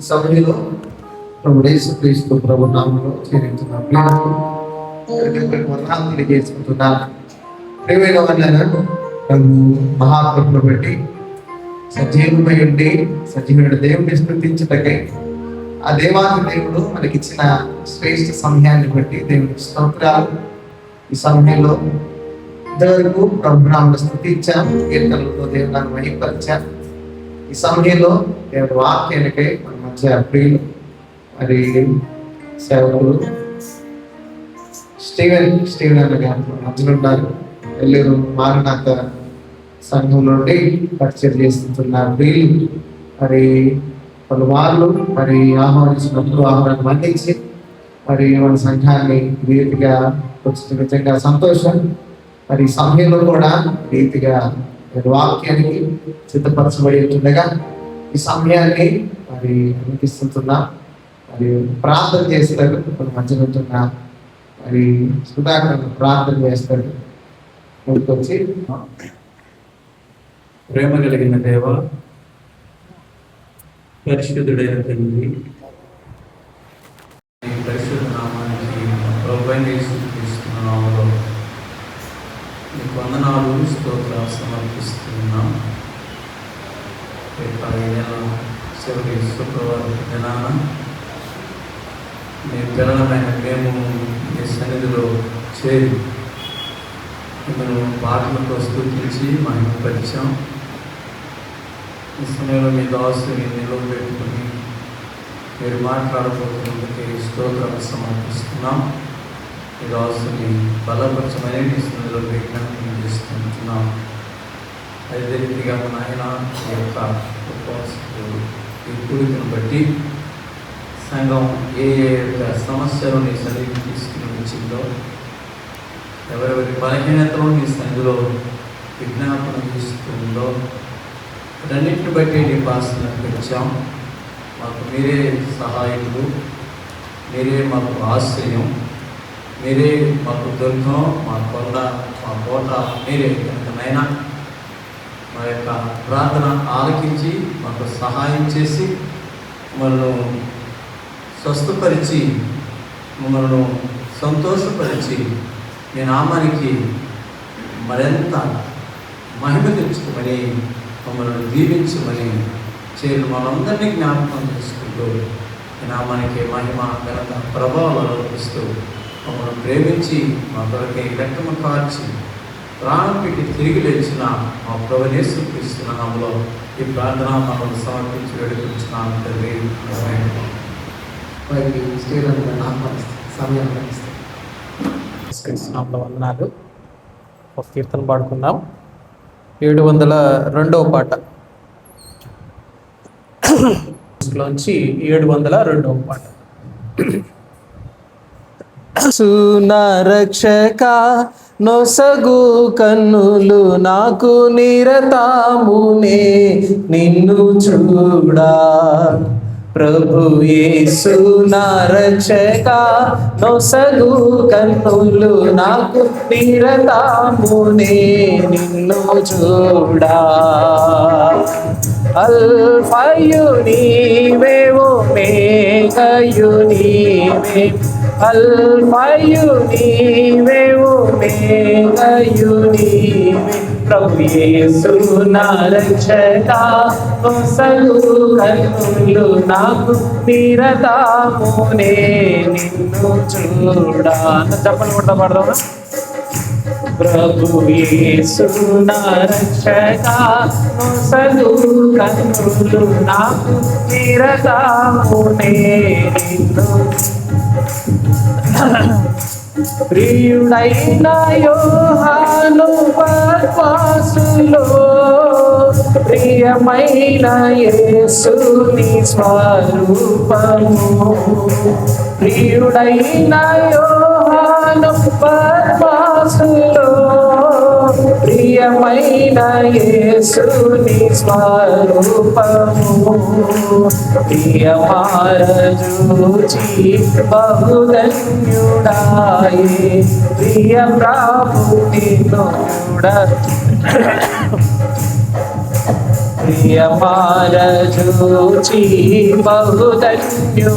ఈ సమయంలో ప్రభు యేసుక్రీస్తు ప్రభు నామములో చేరించిన వందనాలు తెలియజేసుకుంటున్నాను. ప్రియమైన వాళ్ళను ప్రభు మహాకృపను బట్టి సజీవమై ఉండి సజీవుడు దేవుడిని స్తుతించుటకై ఆ దేవాది దేవుడు మనకిచ్చిన శ్రేష్ఠ సమయాన్ని బట్టి దేవునికి స్తోత్రాలు. ఈ సమయంలో ఇంతవరకు ప్రభునామను స్తుతించాం, కీర్తనలతో దేవుని మహిమపరిచాం. ఈ సమయంలో దేవుడి వాక్యానికై మన మధ్య ప్రియులు మరి సేవకులు స్టీవెన్ అన్న గారు మధ్యలో ఉన్నారు. నెల్లూరు మారనాథ సంఘం నుండి పరిచయం చేస్తున్నారు ప్రియులు. మరి వాళ్ళు మరి ఆహ్వానించినప్పుడు ఆహ్వానాన్ని మన్నించి మరి మన సంఘాన్ని రీతిగా వచ్చిన నిజంగా సంతోషం. మరి ఈ సమయంలో కూడా రీతిగా వాక్యానికి సిద్ధపరచబడి ఉంటుండగా ఈ సమయాన్ని మరి అనిపిస్తున్నా మరి ప్రార్థన చేస్తారు. కొన్ని మధ్యలో ఉంటున్న మరి సుధాకర్ ప్రార్థన చేస్తాడు. ముందుకొచ్చి ప్రేమ కలిగిన దేవ, పరిశుద్ధుడైన తండ్రి, పరిశుద్ధ నామానికి ప్రభుత్వంలో నీకు వందనాలు స్తోత్రాలు సమర్పిస్తున్నాం. చివరి శుక్రవారం దినాన నీ పిల్లలమైన మేము నీ సన్నిధిలో చేరి మిమ్మల్ని పాటలతో స్తుతించి మహిమపరిచాం. ఈ సమయంలో మీ దాసుని నిలవబెట్టుకుని మీరు మాట్లాడబోతున్నందుకే స్తోత్రాలు సమర్పిస్తున్నాం. ఈ దాసుని బలపరచమని మీ సన్నిధిలో విజ్ఞాపన చేస్తున్నాం. అదే రీతిగా నాయన ఈ యొక్క ఈ కూడికను బట్టి సంఘం ఏ యొక్క సమస్యలు నీ సన్నిధికి తీసుకుని వచ్చిందో, ఎవరెవరి బలహీనతలో నీ సన్నిధిలో విజ్ఞాపన చేస్తుందో అన్నింటిని బట్టి నీ పాసనకు వచ్చాం. మాకు మీరే సహాయకులు, మీరే మాకు ఆశ్రయం, మీరే మాకు దుర్గం, మా కొండ, మా కోట మీరే కనుకనైనా మా యొక్క ప్రార్థన ఆలకించి మాకు సహాయం చేసి మమ్మల్ని స్వస్థపరిచి మమ్మల్ని సంతోషపరిచి మీ నామానికి మరింత మహిమ తెచ్చుకోమని మమ్మల్ని దీవించమని చేరు మనందరినీ జ్ఞాపకం చేసుకుంటూ ఈ నామానికి మహిమ ఘనత ప్రభావాలు ఇస్తూ మమ్మల్ని ప్రేమించి మా కొరకై రక్తము కార్చి ప్రాణం పెట్టి తిరిగి లేచిన మా ప్రభువు యేసుక్రీస్తు నామములో ఈ ప్రార్థన మమ్మల్ని సమర్పించి వేడుకుంటున్నాను తండ్రి. వందనాలు. ఒక కీర్తన పాడుకుందాం. 702వ పాట లోంచి 702వ పాట. సునరక్షక నొసగు కన్నులు నాకు నిరతామునే నిన్ను చూడా, ప్రభు యేసు నా రక్షక నొసగు కన్నులు నాకు నిరతామునే నిన్ను చూడా. అల్ఫయు నీవే ఒమేగయు నీవే, అల్ఫయు నీవే ఒమేగయు నీవే, ప్రభు యేసు నా రక్షక నొసగు కన్నులు నాకు నిరతామునే నిన్ను చూడా. చెప్పలు కూడా పడదామా? ప్రభు యేసు నా రక్షక నొసగు కన్నులు నాకు నిరతామునే నిన్ను. ప్రియుడైన యోహాను పద్మాసులో ప్రియమైన యేసుని స్వరూపము, ప్రియుడైన యోహాను పద్మాసులో ప్రియమైన యేసుని స్వరూపము, ప్రియమారజూచి బహుధన్యుడాయే, ప్రియ ప్రాపుని నోడ ప్రియమారజూచి బహుధన్యుడాయి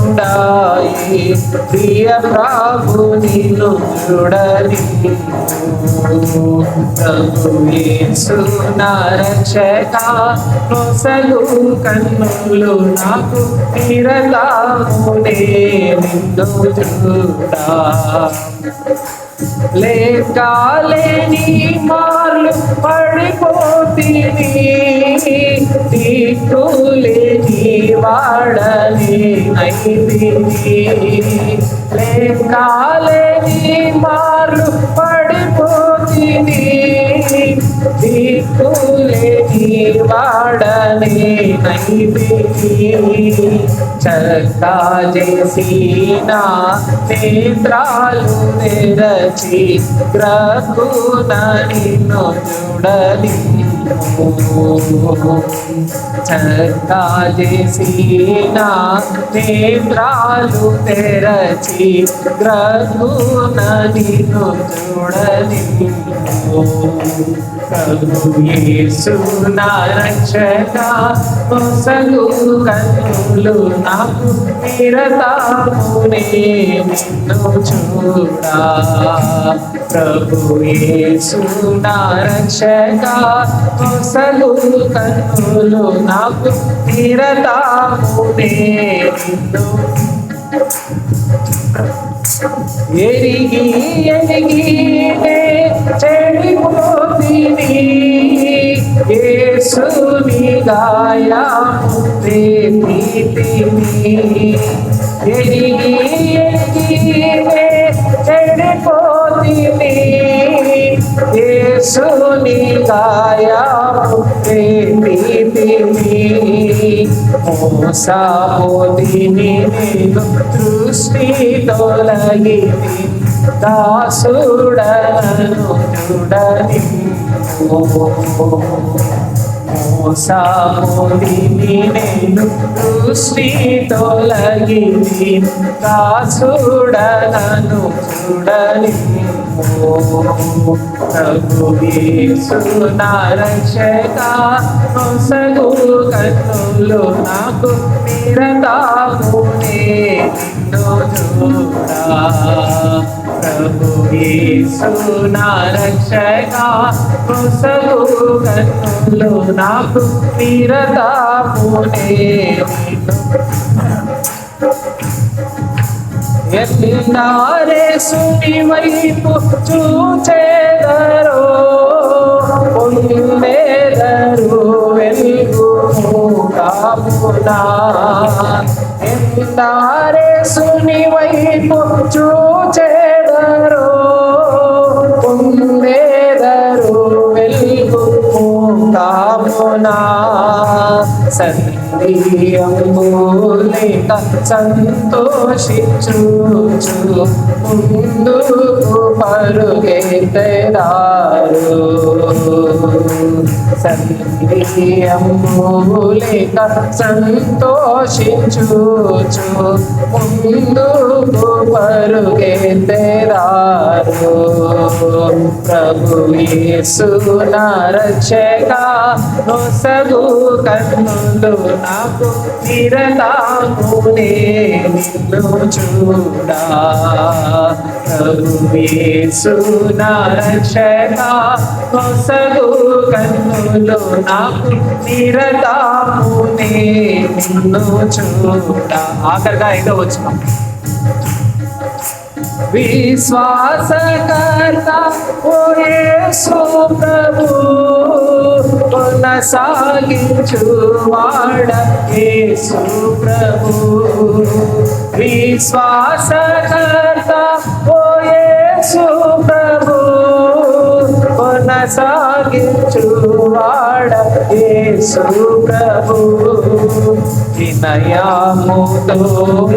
ప్రియ ప్రభు నిన్ను చూడని ప్రభు యేసు నా రక్షక నొసగు కన్నులు నాకు నిరతామునే నిన్ను చూడా లేకాలేని మార్లు పడిపోతిని దిక్కులేని వాడని అయితిని లేకాలేని మార్లు పడిపోతిని దిక్కులేని వాడని అయితిని చక్కా చేసిన నేత్రాలు తెరచి గ్రహున నిన్ను చూడని చక్కా చేసిన నేత్రాలు తెరచి గ్రహున నిన్ను చూడని ప్రభు యేసు నా రక్షక నొసగు కన్నులు నాకు నిరతామునే నిన్ను చూడా ప్రభు యేసు నా రక్షక నొసగు కన్నులు నాకు నిరతామునే నిన్ను ఎరిగి ఎరిగి చెడిపోతిని యేసుని గాయము ప్రేమితిని ఎరిగి ఎరిగి చెడిపోతిని యేసుని గాయము ప్రేమితిని మోసపోతిని నేను దృష్టి తొలగి దాసుడను చూడని మోసపోతిని నేను దృష్టి తొలగి దాసుడను చూడని ప్రభు యేసు నా రక్షక నొసగు కన్నులు నాకు నిరతామునే నిన్ను చూడా ప్రభు యేసు నా రక్షక నొసగు కన్నులు నాకు నిరతామునే నిన్ను ఎన్నారేసుని వైపు చూచేదరో పొందేదరు వెలుగు కాపునా ఎన్నారేసుని వైపు చూచేదరో పొందేదరు వెలుగు కాపునా సంధియంబులేక సంతోషించుచు ముందుకు పరుగెత్తెదారు సంధియంబులేక సంతోషించుచు ముందుకు పరుగెత్తెదారు ప్రభు యేసు నా రక్షక నొసగు కన్నులు నాకు నిరతామునే నిన్ను చూడా ప్రభు యేసు నా రక్షక నొసగు కన్నులు నాకు నిరతామునే నిన్ను చూడా ఆఖరిగా ఐదో వచనం విశ్వాసకర్త ఓ యేసు ప్రభు కొనసాగించువాడ యేసు ప్రభు విశ్వాసకర్త ఓ యేసు ప్రభు కొనసాగించువాడ యేసు ప్రభు వినయముతో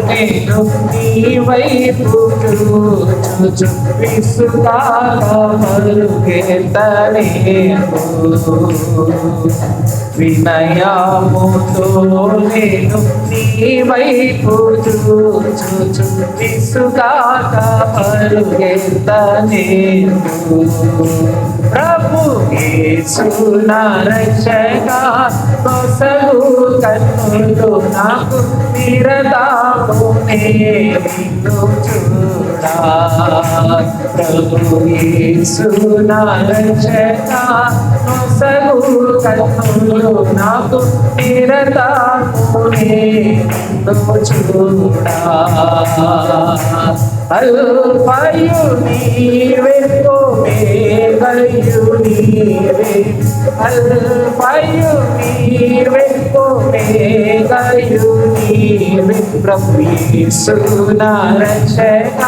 నేను నీ వైపు చూచు విసుగాగా పలుకెత్తనేను. వినయముతో నేను నీ వైపు చూచు విసుగాగా పలుకెత్తనేను. ప్రభు యేసు నా రక్షక కొసగు కన్నులు నాకు నిరదామునే నిన్ను చూడా. ప్రభు యేసు నా రక్షక కొసగు కన్నులు నాకు నిరదామునే నిన్ను చూడా. అల్ఫయు నీవే ఒమేగయు నీవే. అల్ఫయు నీవే ఒమేగయు నీవే. ప్రభు యేసు నా రక్షక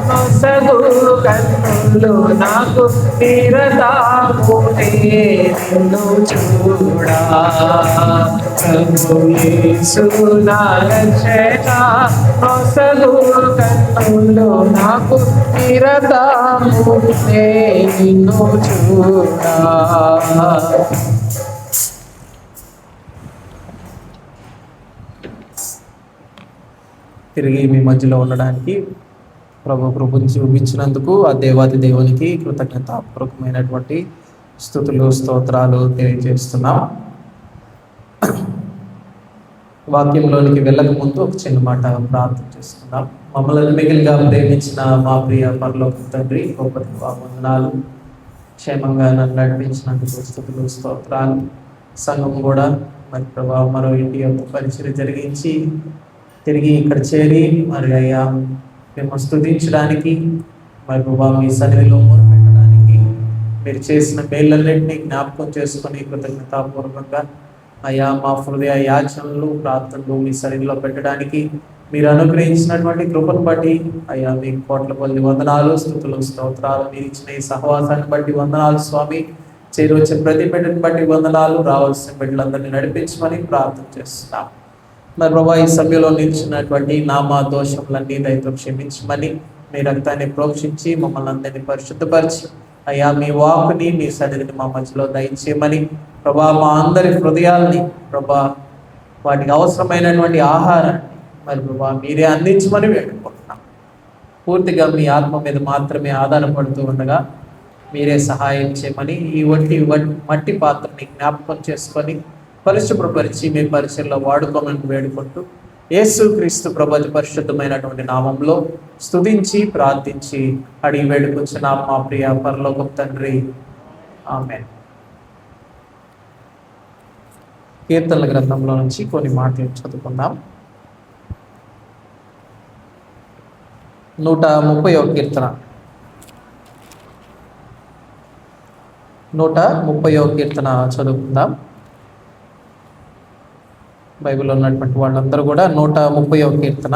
కొసగు కన్నులు నాకు నిరదామునే నిన్ను చూడా. ప్రభు యేసు నా రక్షక కొసగు కన్నులు నాకు నిరదామునే నిన్ను చూడా. తిరిగి మీ మధ్యలో ఉండడానికి ప్రభు కృపను చూపించినందుకు ఆ దేవాది దేవునికి కృతజ్ఞతాపూర్వకమైనటువంటి స్తుతులు స్తోత్రాలు తెలియజేస్తున్నాం. వాక్యంలోనికి వెళ్ళక ముందు ఒక చిన్న మాట ప్రార్థన చేస్తున్నాం. మమ్మల్ని మిగిలిగా ప్రేమించిన మా ప్రియ పరలోక తండ్రి, గొప్ప వందనాలు. క్షేమంగా నన్ను నడిపించినందుకు స్తుతులు స్తోత్రాలు. సంఘం కూడా మరి ప్రభావ మరో ఇంటి యొక్క పరిచయం జరిగించి తిరిగి ఇక్కడ చేరి మరి అయ్యా మేము స్తుతించడానికి మరి ప్రభావ మీ సన్నిధిలో మొదలుపెట్టడానికి మీరు చేసిన మేళ్ళన్నింటినీ జ్ఞాపకం చేసుకొని కృతజ్ఞతాపూర్వకంగా అయ్యా మా హృదయ యాచనలు ప్రార్థనలు మీ సన్నిధిలో పెట్టడానికి మీరు అనుగ్రహించినటువంటి కృపను బట్టి అయ్యా మీకు కోట్ల కొద్ది వందనాలు, స్తుతులు స్తోత్రాలు. మీరు ఇచ్చిన ఈ సహవాసాన్ని బట్టి వందనాలు స్వామి. చేరొచ్చే ప్రతి బిడ్డని బట్టి వందనాలు. రావాల్సిన బిడ్డలందరినీ నడిపించమని ప్రార్థన చేస్తున్నాం. మరి ప్రభా ఈ సమయంలో నిలిచినటువంటి నామా దోషములన్నీ దయతో క్షమించమని మీ రక్తాన్ని ప్రోక్షించి మమ్మల్ని అందరినీ పరిశుద్ధపరిచి అయ్యా మీ వాకుని మీ సన్నిధిని మా మధ్యలో దయచేయమని ప్రభా మా అందరి హృదయాల్ని ప్రభా వాటికి అవసరమైనటువంటి ఆహారాన్ని మరి ప్రభా మీరే అందించమని వేడుకుంటున్నాం. పూర్తిగా మీ ఆత్మ మీద మాత్రమే ఆధారపడుతూ ఉండగా మీరే సహాయం చేయమని ఈ మట్టి పాత్రని జ్ఞాపకం చేసుకొని పరిశుభ్రపరిచి మీ పరిచయంలో వాడుకోమని వేడుకుంటూ యేసుక్రీస్తు ప్రభువు పరిశుద్ధమైనటువంటి నామంలో స్తుతించి ప్రార్థించి అడిగి వేడుకొచ్చిన మా ప్రియ పరలోకపు తండ్రి, ఆమేన్. కీర్తనల గ్రంథంలో నుంచి కొన్ని మాటలు చదువుకుందాం. 130వ కీర్తన. 130వ కీర్తన చదువుకుందాం. బైబిల్లో ఉన్నటువంటి వాళ్ళందరూ కూడా 130వ కీర్తన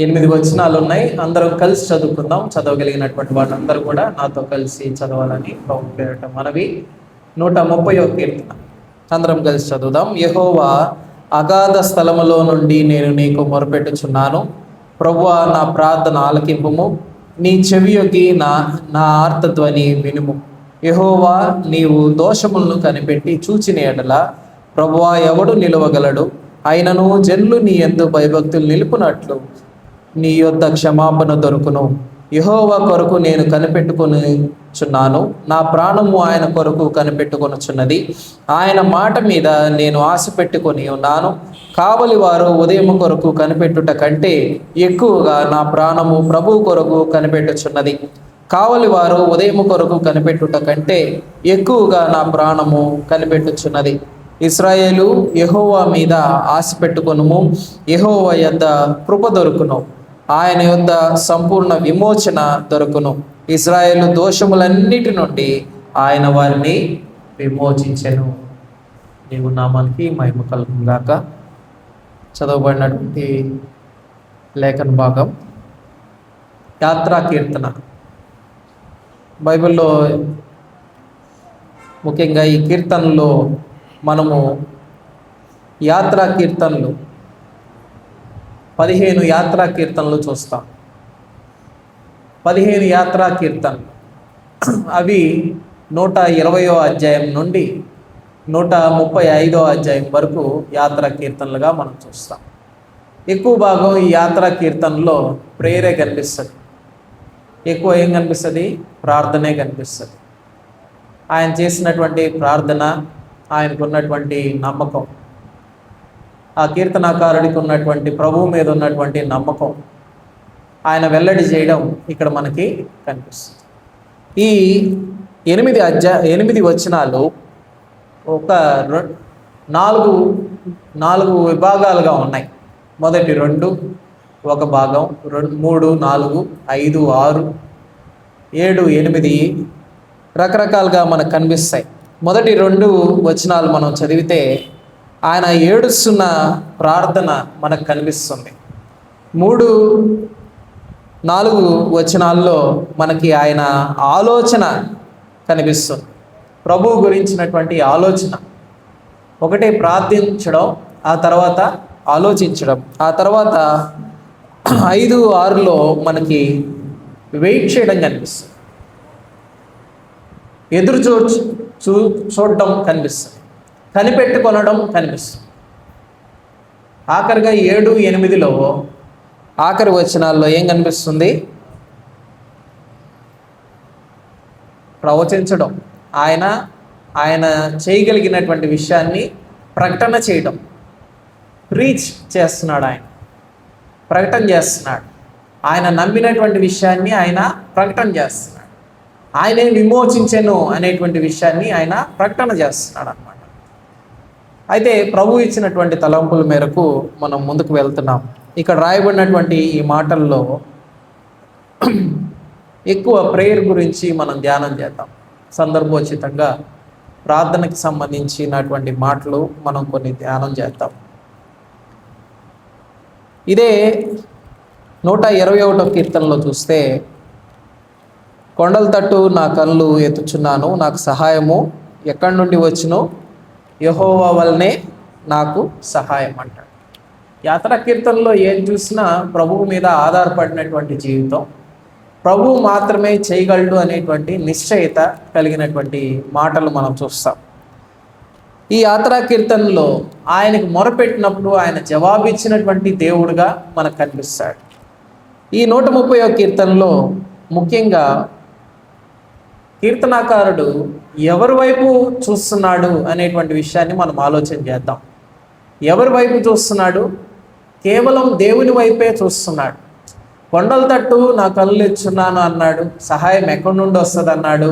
8 వచనాలు ఉన్నాయి. అందరం కలిసి చదువుకుందాం. చదవగలిగినటువంటి వాళ్ళందరూ కూడా నాతో కలిసి చదవాలని ప్రభు పేరట మనవి. 130వ కీర్తన అందరం కలిసి చదువుదాం. యెహోవా, అగాధ స్థలములో నుండి నేను నీకు మొరపెట్టుచున్నాను. ప్రభువా, నా ప్రార్థన ఆలకింపుము. నీ చెవియొగ్గి నా ఆర్తధ్వని వినుము. యెహోవా, నీవు దోషములను కనిపెట్టి చూచిన ఎడల ప్రభువా ఎవడు నిలవగలడు? అయినను జనులు నీ యందు భయభక్తులు నిలుపునట్లు నీ యొద్ద క్షమాపణ దొరుకును. యెహోవా కొరకు నేను కనిపెట్టుకొనుచున్నాను. నా ప్రాణము ఆయన కొరకు కనిపెట్టుకొనుచున్నది. ఆయన మాట మీద నేను ఆశ పెట్టుకొని ఉన్నాను. కావలి వారు ఉదయం కొరకు కనిపెట్టుట కంటే ఎక్కువగా నా ప్రాణము ప్రభువు కొరకు కనిపెట్టుచున్నది. కావలి వారు ఉదయం కొరకు కనిపెట్టుట కంటే ఎక్కువగా నా ప్రాణము కనిపెట్టుచున్నది. ఇశ్రాయేలు, యెహోవా మీద ఆశ పెట్టుకొనుము. యెహోవా యొద్ద కృప దొరుకును. ఆయన యొద్ద సంపూర్ణ విమోచన దొరుకును. ఇశ్రాయేలు దోషములన్నిటి నుండి ఆయన వారిని విమోచించెను. నీవు నామానికి మహిమ కలుగును గాక. చదవబడినటువంటి లేఖన భాగం యాత్రా కీర్తన. బైబిల్లో ముఖ్యంగా ఈ కీర్తనలో మనము యాత్రా కీర్తనలు 15 యాత్రా కీర్తనలు చూస్తాం. 15 యాత్రా కీర్తనలు అవి 120వ అధ్యాయం నుండి 135వ అధ్యాయం వరకు యాత్రా కీర్తనలుగా మనం చూస్తాం. ఎక్కువ భాగం ఈ యాత్రా కీర్తనలో ప్రేయరే కనిపిస్తుంది. ఎక్కువ ఏం కనిపిస్తుంది? ప్రార్థనే కనిపిస్తుంది. ఆయన చేసినటువంటి ప్రార్థన, ఆయనకు ఉన్నటువంటి నమ్మకం, ఆ కీర్తనాకారుడికి ఉన్నటువంటి ప్రభువు మీద ఉన్నటువంటి నమ్మకం ఆయన వెల్లడి చేయడం ఇక్కడ మనకి కనిపిస్తుంది. ఈ 8 వచనాలు ఒక 4 విభాగాలుగా ఉన్నాయి. మొదటి 2 ఒక భాగం, 3, 4, 5, 6, 7, 8 రకరకాలుగా మనకు కనిపిస్తాయి. మొదటి 2 వచనాలు మనం చదివితే ఆయన ఏడుస్తున్న ప్రార్థన మనకు కనిపిస్తుంది. 3, 4 వచనాల్లో మనకి ఆయన ఆలోచన కనిపిస్తుంది. ప్రభువు గురించినటువంటి ఆలోచన. ఒకటే ప్రార్థించడం, ఆ తర్వాత ఆలోచించడం, ఆ తర్వాత 5, 6లో మనకి వెయిట్ చేయడం కనిపిస్తుంది. ఎదురు చూడడం కనిపిస్తుంది. కనిపెట్టుకొనడం కనిపిస్తుంది. ఆఖరిగా 7, 8లో ఆఖరి వచనాల్లో ఏం కనిపిస్తుంది? ప్రవచించడం. ఆయన చేయగలిగినటువంటి విషయాన్ని ప్రకటన చేయడం. ప్రీచ్ చేస్తున్నాడు, ఆయన ప్రకటన చేస్తున్నాడు. ఆయన నమ్మినటువంటి విషయాన్ని ఆయన ప్రకటన చేస్తున్నాడు. ఆయనే విమోచించెను అనేటువంటి విషయాన్ని ఆయన ప్రకటన చేస్తున్నాడు అన్నమాట. అయితే ప్రభు ఇచ్చినటువంటి తలంపుల మేరకు మనం ముందుకు వెళ్తున్నాం. ఇక్కడ రాయబడినటువంటి ఈ మాటల్లో ఎక్కువ ప్రేయర్ గురించి మనం ధ్యానం చేద్దాం. సందర్భోచితంగా ప్రార్థనకి సంబంధించినటువంటి మాటలు మనం కొన్ని ధ్యానం చేద్దాం. ఇదే 121వ కీర్తనలో చూస్తే, కొండల తట్టు నా కళ్ళు ఎత్తుచున్నాను, నాకు సహాయము ఎక్కడి నుండి వచ్చునో, యెహోవా వలనే నాకు సహాయం అంటాడు. యాత్రా కీర్తనలో ఏం చూసినా ప్రభువు మీద ఆధారపడినటువంటి జీవితం, ప్రభువు మాత్రమే చేయగలడు అనేటువంటి నిశ్చయత కలిగినటువంటి మాటలు మనం చూస్తాం. ఈ యాత్రా కీర్తనలో ఆయనకు మొరపెట్టినప్పుడు ఆయన జవాబిచ్చినటువంటి దేవుడుగా మనకు కనిపిస్తాడు. ఈ 130వ కీర్తనలో ముఖ్యంగా కీర్తనాకారుడు ఎవరి వైపు చూస్తున్నాడు అనేటువంటి విషయాన్ని మనం ఆలోచన చేద్దాం. ఎవరి వైపు చూస్తున్నాడు? కేవలం దేవుని వైపే చూస్తున్నాడు. కొండల తట్టు నా కళ్ళు ఎత్తుచున్నాను అన్నాడు. సహాయం ఎక్కడి నుండి వస్తుంది అన్నాడు.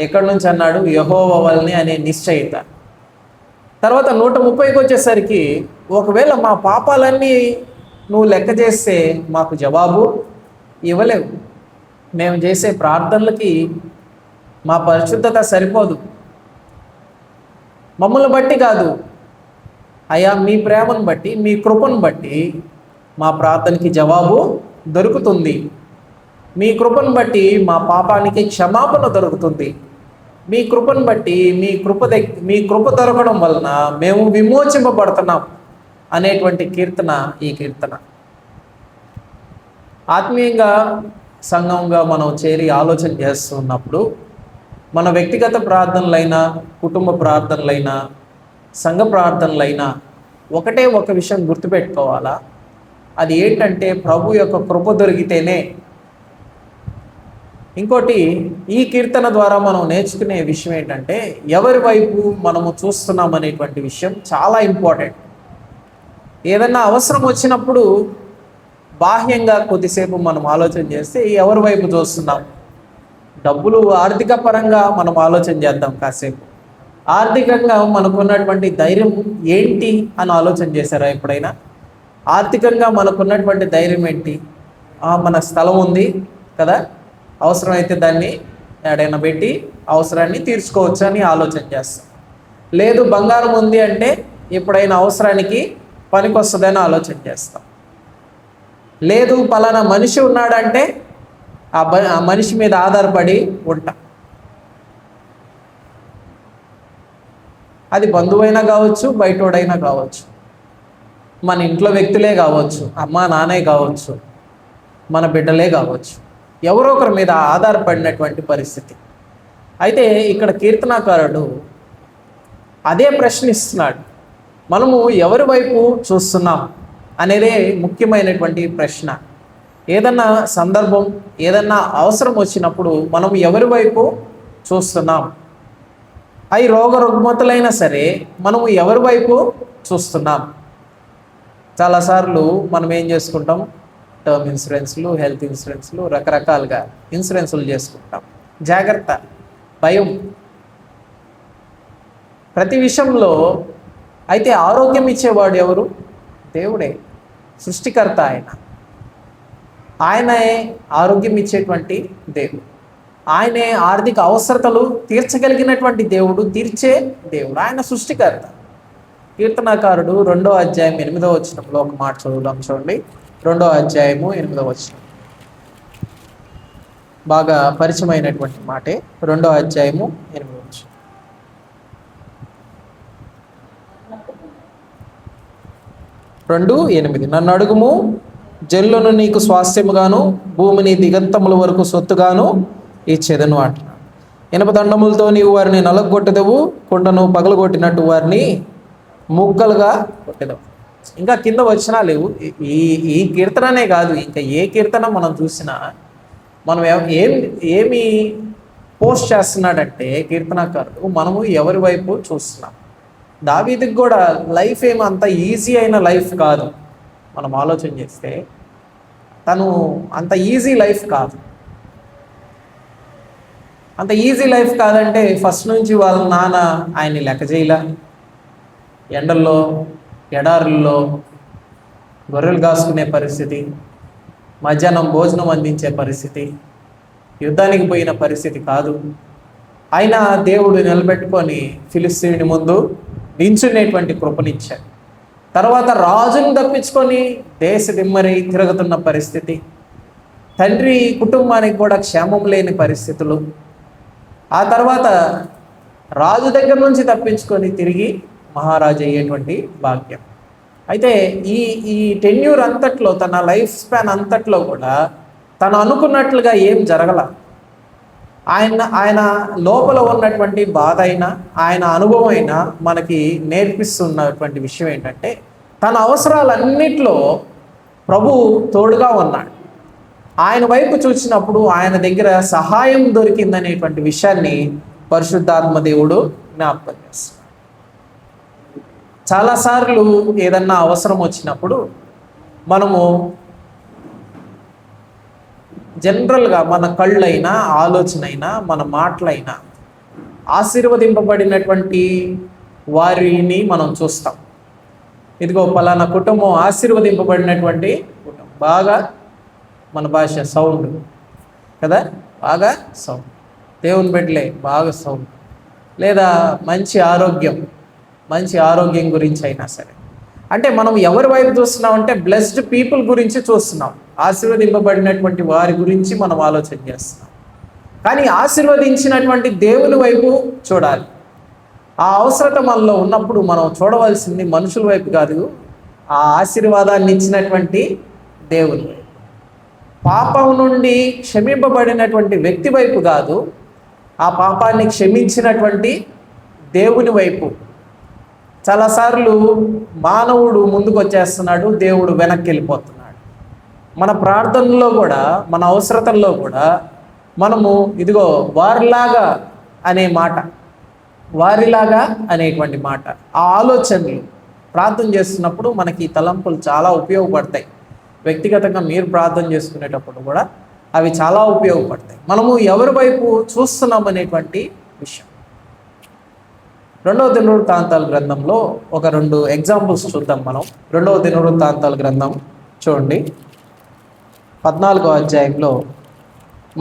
ఎక్కడి నుంచి అన్నాడు? యెహోవా వలనే అనే నిశ్చయిత. తర్వాత 130కి వచ్చేసరికి, ఒకవేళ మా పాపాలన్నీ నువ్వు లెక్క చేస్తే మాకు జవాబు ఇవ్వలేవు. మేము చేసే ప్రార్థనలకి మా పరిశుద్ధత సరిపోదు. మమ్మల్ని బట్టి కాదు అయ్యా, మీ ప్రేమను బట్టి, మీ కృపను బట్టి మా ప్రార్థనకి జవాబు దొరుకుతుంది. మీ కృపను బట్టి మా పాపానికి క్షమాపణ దొరుకుతుంది. మీ కృపను బట్టి మీ కృప దొరకడం వలన మేము విమోచింపబడుతున్నాం అనేటువంటి కీర్తన ఈ కీర్తన. ఆత్మీయంగా సంఘంగా మనం చేరి ఆలోచన చేస్తున్నప్పుడు మన వ్యక్తిగత ప్రార్థనలైనా, కుటుంబ ప్రార్థనలైనా, సంఘ ప్రార్థనలైనా ఒకటే ఒక విషయం గుర్తుపెట్టుకోవాలా. అది ఏంటంటే ప్రభు యొక్క కృప దొరికితేనే. ఇంకోటి, ఈ కీర్తన ద్వారా మనం నేర్చుకునే విషయం ఏంటంటే ఎవరి వైపు మనము చూస్తున్నాం అనేటువంటి విషయం చాలా ఇంపార్టెంట్. ఏదన్నా అవసరం వచ్చినప్పుడు బాహ్యంగా కొద్దిసేపు మనం ఆలోచన చేస్తే ఎవరి వైపు చూస్తున్నాం? డబ్బులు ఆర్థిక పరంగా మనం ఆలోచన చేద్దాం కాసేపు. ఆర్థికంగా మనకున్నటువంటి ధైర్యం ఏంటి అని ఆలోచన చేశారా ఎప్పుడైనా? ఆర్థికంగా మనకున్నటువంటి ధైర్యం ఏంటి? మన స్థలం ఉంది కదా, అవసరమైతే దాన్ని ఎక్కడైనా పెట్టి అవసరాన్ని తీర్చుకోవచ్చు అని ఆలోచన చేస్తాం. లేదు, బంగారం ఉంది అంటే ఎప్పుడైనా అవసరానికి పనికి వస్తుందని ఆలోచన చేస్తాం. లేదు, పలానా మనిషి ఉన్నాడంటే ఆ మనిషి మీద ఆధారపడి ఉంటాం. అది బంధువైనా కావచ్చు, బయటోడైనా కావచ్చు, మన ఇంట్లో వ్యక్తులే కావచ్చు, అమ్మా నాన్నే కావచ్చు, మన బిడ్డలే కావచ్చు, ఎవరో ఒకరి మీద ఆధారపడినటువంటి పరిస్థితి. అయితే ఇక్కడ కీర్తనాకారుడు అదే ప్రశ్నిస్తున్నాడు. మనము ఎవరి వైపు చూస్తున్నాం అనేదే ముఖ్యమైనటువంటి ప్రశ్న. ఏదన్నా సందర్భం, ఏదన్నా అవసరం వచ్చినప్పుడు మనం ఎవరి వైపు చూస్తున్నాం? అవి రోగ రుగ్మతులైనా సరే మనము ఎవరి వైపు చూస్తున్నాం? చాలాసార్లు మనం ఏం చేసుకుంటాం, టర్మ్ ఇన్సూరెన్స్లు, హెల్త్ ఇన్సూరెన్స్లు, రకరకాలుగా ఇన్సూరెన్సులు చేసుకుంటాం. జాగ్రత్త, భయం ప్రతి విషయంలో. అయితే ఆరోగ్యం ఇచ్చేవాడు ఎవరు? దేవుడే, సృష్టికర్త. ఆయనే ఆరోగ్యం ఇచ్చేటువంటి దేవుడు. ఆయనే ఆర్థిక అవసరతలు తీర్చగలిగినటువంటి దేవుడు, తీర్చే దేవుడు. ఆయన సృష్టికర్త. కీర్తనాకారుడు 2వ అధ్యాయం 8వ వచనంలో ఒక మాట చదువుదాం, చూడండి. 2వ అధ్యాయము 8వ వచనం బాగా పరిచయమైనటువంటి మాటే. 2వ అధ్యాయము 8వ వచనం. 2:8 నన్ను అడుగుము, జల్లును నీకు స్వాస్థ్యముగాను, భూమిని దిగంతముల వరకు సొత్తుగాను ఇచ్చేదను అంటున్నాడు. ఇనప దండములతో నీవు వారిని నలగొట్టెదవు, కుండను పగలగొట్టినట్టు వారిని ముక్కలుగా కొట్టెదవు. ఇంకా కింద వచ్చినా లేవు. ఈ కీర్తననే కాదు, ఇంకా ఏ కీర్తన మనం చూసినా మనం ఏమి పోస్ట్ చేస్తున్నాడంటే కీర్తనాకారుడు, మనము ఎవరి వైపు చూస్తున్నాం. దావీదుకి కూడా లైఫ్ ఏమి అంత ఈజీ అయిన లైఫ్ కాదు. మనం ఆలోచన చేస్తే తను అంత ఈజీ లైఫ్ కాదు. అంత ఈజీ లైఫ్ కాదంటే ఫస్ట్ నుంచి వాళ్ళ నాన్న ఆయన్ని లెక్క చేయలా, ఎండల్లో ఎడారుల్లో గొర్రెలు కాసుకునే పరిస్థితి, మధ్యాహ్నం భోజనం అందించే పరిస్థితి, యుద్ధానికి పోయిన పరిస్థితి కాదు. అయినా దేవుడు నిలబెట్టుకొని ఫిలిస్తీయుని ముందు నించునేటువంటి కృపనిచ్చాడు. తర్వాత రాజును తప్పించుకొని దేశ దిమ్మరి తిరుగుతున్న పరిస్థితి, తండ్రి కుటుంబానికి కూడా క్షేమం లేని పరిస్థితులు, ఆ తర్వాత రాజు దగ్గర నుంచి తప్పించుకొని తిరిగి మహారాజు అయ్యేటువంటి భాగ్యం. అయితే ఈ టెన్యూర్ అంతట్లో, తన లైఫ్ స్పాన్ అంతట్లో కూడా తను అనుకున్నట్లుగా ఏం జరగల. ఆయన లోపల ఉన్నటువంటి బాధ అయినా, ఆయన అనుభవం అయినా మనకి నేర్పిస్తున్నటువంటి విషయం ఏంటంటే, తన అవసరాలన్నిట్లో ప్రభు తోడుగా ఉన్నాడు. ఆయన వైపు చూసినప్పుడు ఆయన దగ్గర సహాయం దొరికిందనేటువంటి విషయాన్ని పరిశుద్ధాత్మ దేవుడు జ్ఞాపకం చేస్తాడు. చాలాసార్లు ఏదన్నా అవసరం వచ్చినప్పుడు మనము జనరల్గా మన కళ్ళైనా, ఆలోచన అయినా, మన మాటలైనా ఆశీర్వదింపబడినటువంటి వారిని మనం చూస్తాం. ఇదిగో పలానా కుటుంబం ఆశీర్వదింపబడినటువంటి కుటుంబం, బాగా మన భాష సౌండ్ కదా, బాగా సౌండ్, దేవుని బిడ్డలే బాగా సౌండ్, లేదా మంచి ఆరోగ్యం గురించి అయినా సరే. అంటే మనం ఎవరి వైపు చూస్తున్నామంటే బ్లెస్డ్ పీపుల్ గురించి చూస్తున్నాం, ఆశీర్వదింపబడినటువంటి వారి గురించి మనం ఆలోచన చేస్తున్నాం. కానీ ఆశీర్వదించినటువంటి దేవుని వైపు చూడాలి. ఆ అవసరత మనలో ఉన్నప్పుడు మనం చూడవలసింది మనుషుల వైపు కాదు, ఆ ఆశీర్వాదాన్ని ఇచ్చినటువంటి దేవుని వైపు. పాపం నుండి క్షమింపబడినటువంటి వ్యక్తి వైపు కాదు, ఆ పాపాన్ని క్షమించినటువంటి దేవుని వైపు. చాలాసార్లు మానవుడు ముందుకు వచ్చేస్తున్నాడు, దేవుడు వెనక్కి వెళ్ళిపోతున్నాడు. మన ప్రార్థనలో కూడా, మన అవసరతల్లో కూడా మనము ఇదిగో వారిలాగా అనే మాట, వారిలాగా అనేటువంటి మాట, ఆ ఆలోచనలు ప్రార్థన చేస్తున్నప్పుడు మనకి ఈ తలంపులు చాలా ఉపయోగపడతాయి. వ్యక్తిగతంగా మీరు ప్రార్థన చేసుకునేటప్పుడు కూడా అవి చాలా ఉపయోగపడతాయి. మనము ఎవరి వైపు చూస్తున్నాం అనేటువంటి విషయం. 2వ దినవృత్తాంతాల గ్రంథంలో ఒక 2 ఎగ్జాంపుల్స్ చూద్దాం మనం. 2వ దినవృత్తాంతాల గ్రంథం చూడండి, 14వ అధ్యాయంలో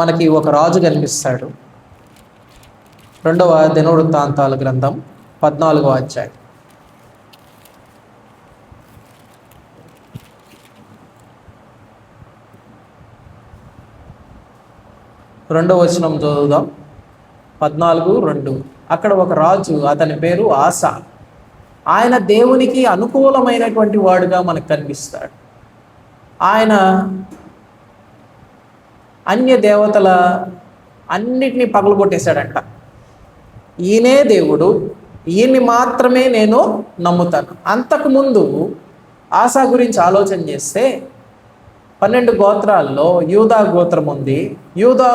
మనకి ఒక రాజు కనిపిస్తాడు. 2వ దినవృత్తాంతాల గ్రంథం 14వ అధ్యాయం. రెండవ వచనం చదువుదాం. 14:2 అక్కడ ఒక రాజు, అతని పేరు ఆసా. ఆయన దేవునికి అనుకూలమైనటువంటి వాడుగా మనకు కనిపిస్తాడు. ఆయన అన్య దేవతల అన్నిటినీ పగలగొట్టేశాడంట. ఈయనే దేవుడు, ఈయన్ని మాత్రమే నేను నమ్ముతాను. అంతకుముందు ఆసా గురించి ఆలోచన చేస్తే 12 గోత్రాల్లో యూదా గోత్రం ఉంది. యూదా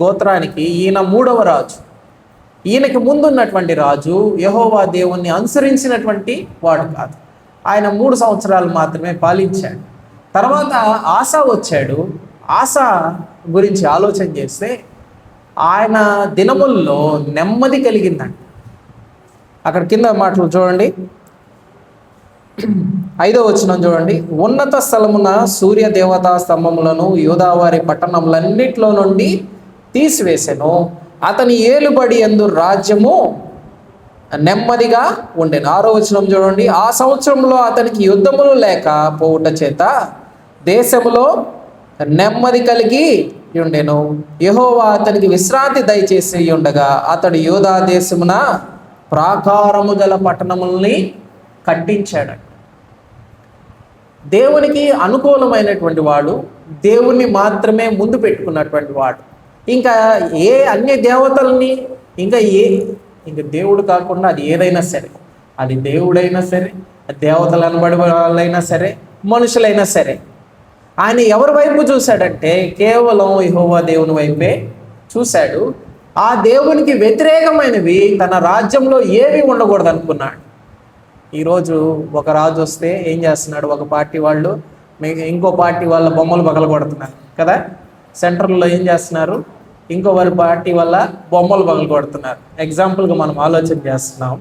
గోత్రానికి ఈయన 3వ రాజు. ఈయనకి ముందున్నటువంటి రాజు యెహోవా దేవుణ్ణి అనుసరించినటువంటి వాడు కాదు. ఆయన 3 సంవత్సరాలు మాత్రమే పాలించాడు. తర్వాత ఆసా వచ్చాడు. ఆసా గురించి ఆలోచన చేస్తే ఆయన దినముల్లో నెమ్మది కలిగిందంట. అక్కడ కింద మాటలు చూడండి, 5వ వచనం చూడండి. ఉన్నత స్థలమున సూర్య దేవతా స్తంభములను యూదావారి పట్టణములన్నిట్లో నుండి తీసివేసెను. అతని ఏలుబడి యందు రాజ్యము నెమ్మదిగా ఉండెను. 6వ వచనం చూడండి. ఆ సంవత్సరంలో అతనికి యుద్ధములు లేక పోవుట చేత దేశములో నెమ్మది కలిగి ఉండెను. యెహోవా అతనికి విశ్రాంతి దయచేసి ఉండగా అతడు యూదా దేశమున ప్రాకారము గల పట్టణముల్ని కట్టించాడు. దేవునికి అనుకూలమైనటువంటి వాడు, దేవుణ్ణి మాత్రమే ముందు పెట్టుకున్నటువంటి వాడు. ఇంకా ఏ అన్య దేవతల్ని ఇంకా దేవుడు కాకుండా అది ఏదైనా సరే, అది దేవుడైనా సరే, దేవతలు అనబడి వాళ్ళైనా సరే, మనుషులైనా సరే, ఆయన ఎవరి వైపు చూశాడంటే కేవలం యెహోవా దేవుని వైపే చూశాడు. ఆ దేవునికి వ్యతిరేకమైనవి తన రాజ్యంలో ఏవి ఉండకూడదు అనుకున్నాడు. ఈరోజు ఒక రాజు వస్తే ఏం చేస్తున్నాడు, ఒక పార్టీ వాళ్ళు ఇంకో పార్టీ వాళ్ళ బొమ్మలు పగలగొడుతున్నారు కదా. సెంటర్లో ఏం చేస్తున్నారు, ఇంకో వారి పార్టీ వల్ల బొమ్మలు పగలగొడుతున్నారు. ఎగ్జాంపుల్గా మనం ఆలోచన చేస్తున్నాం.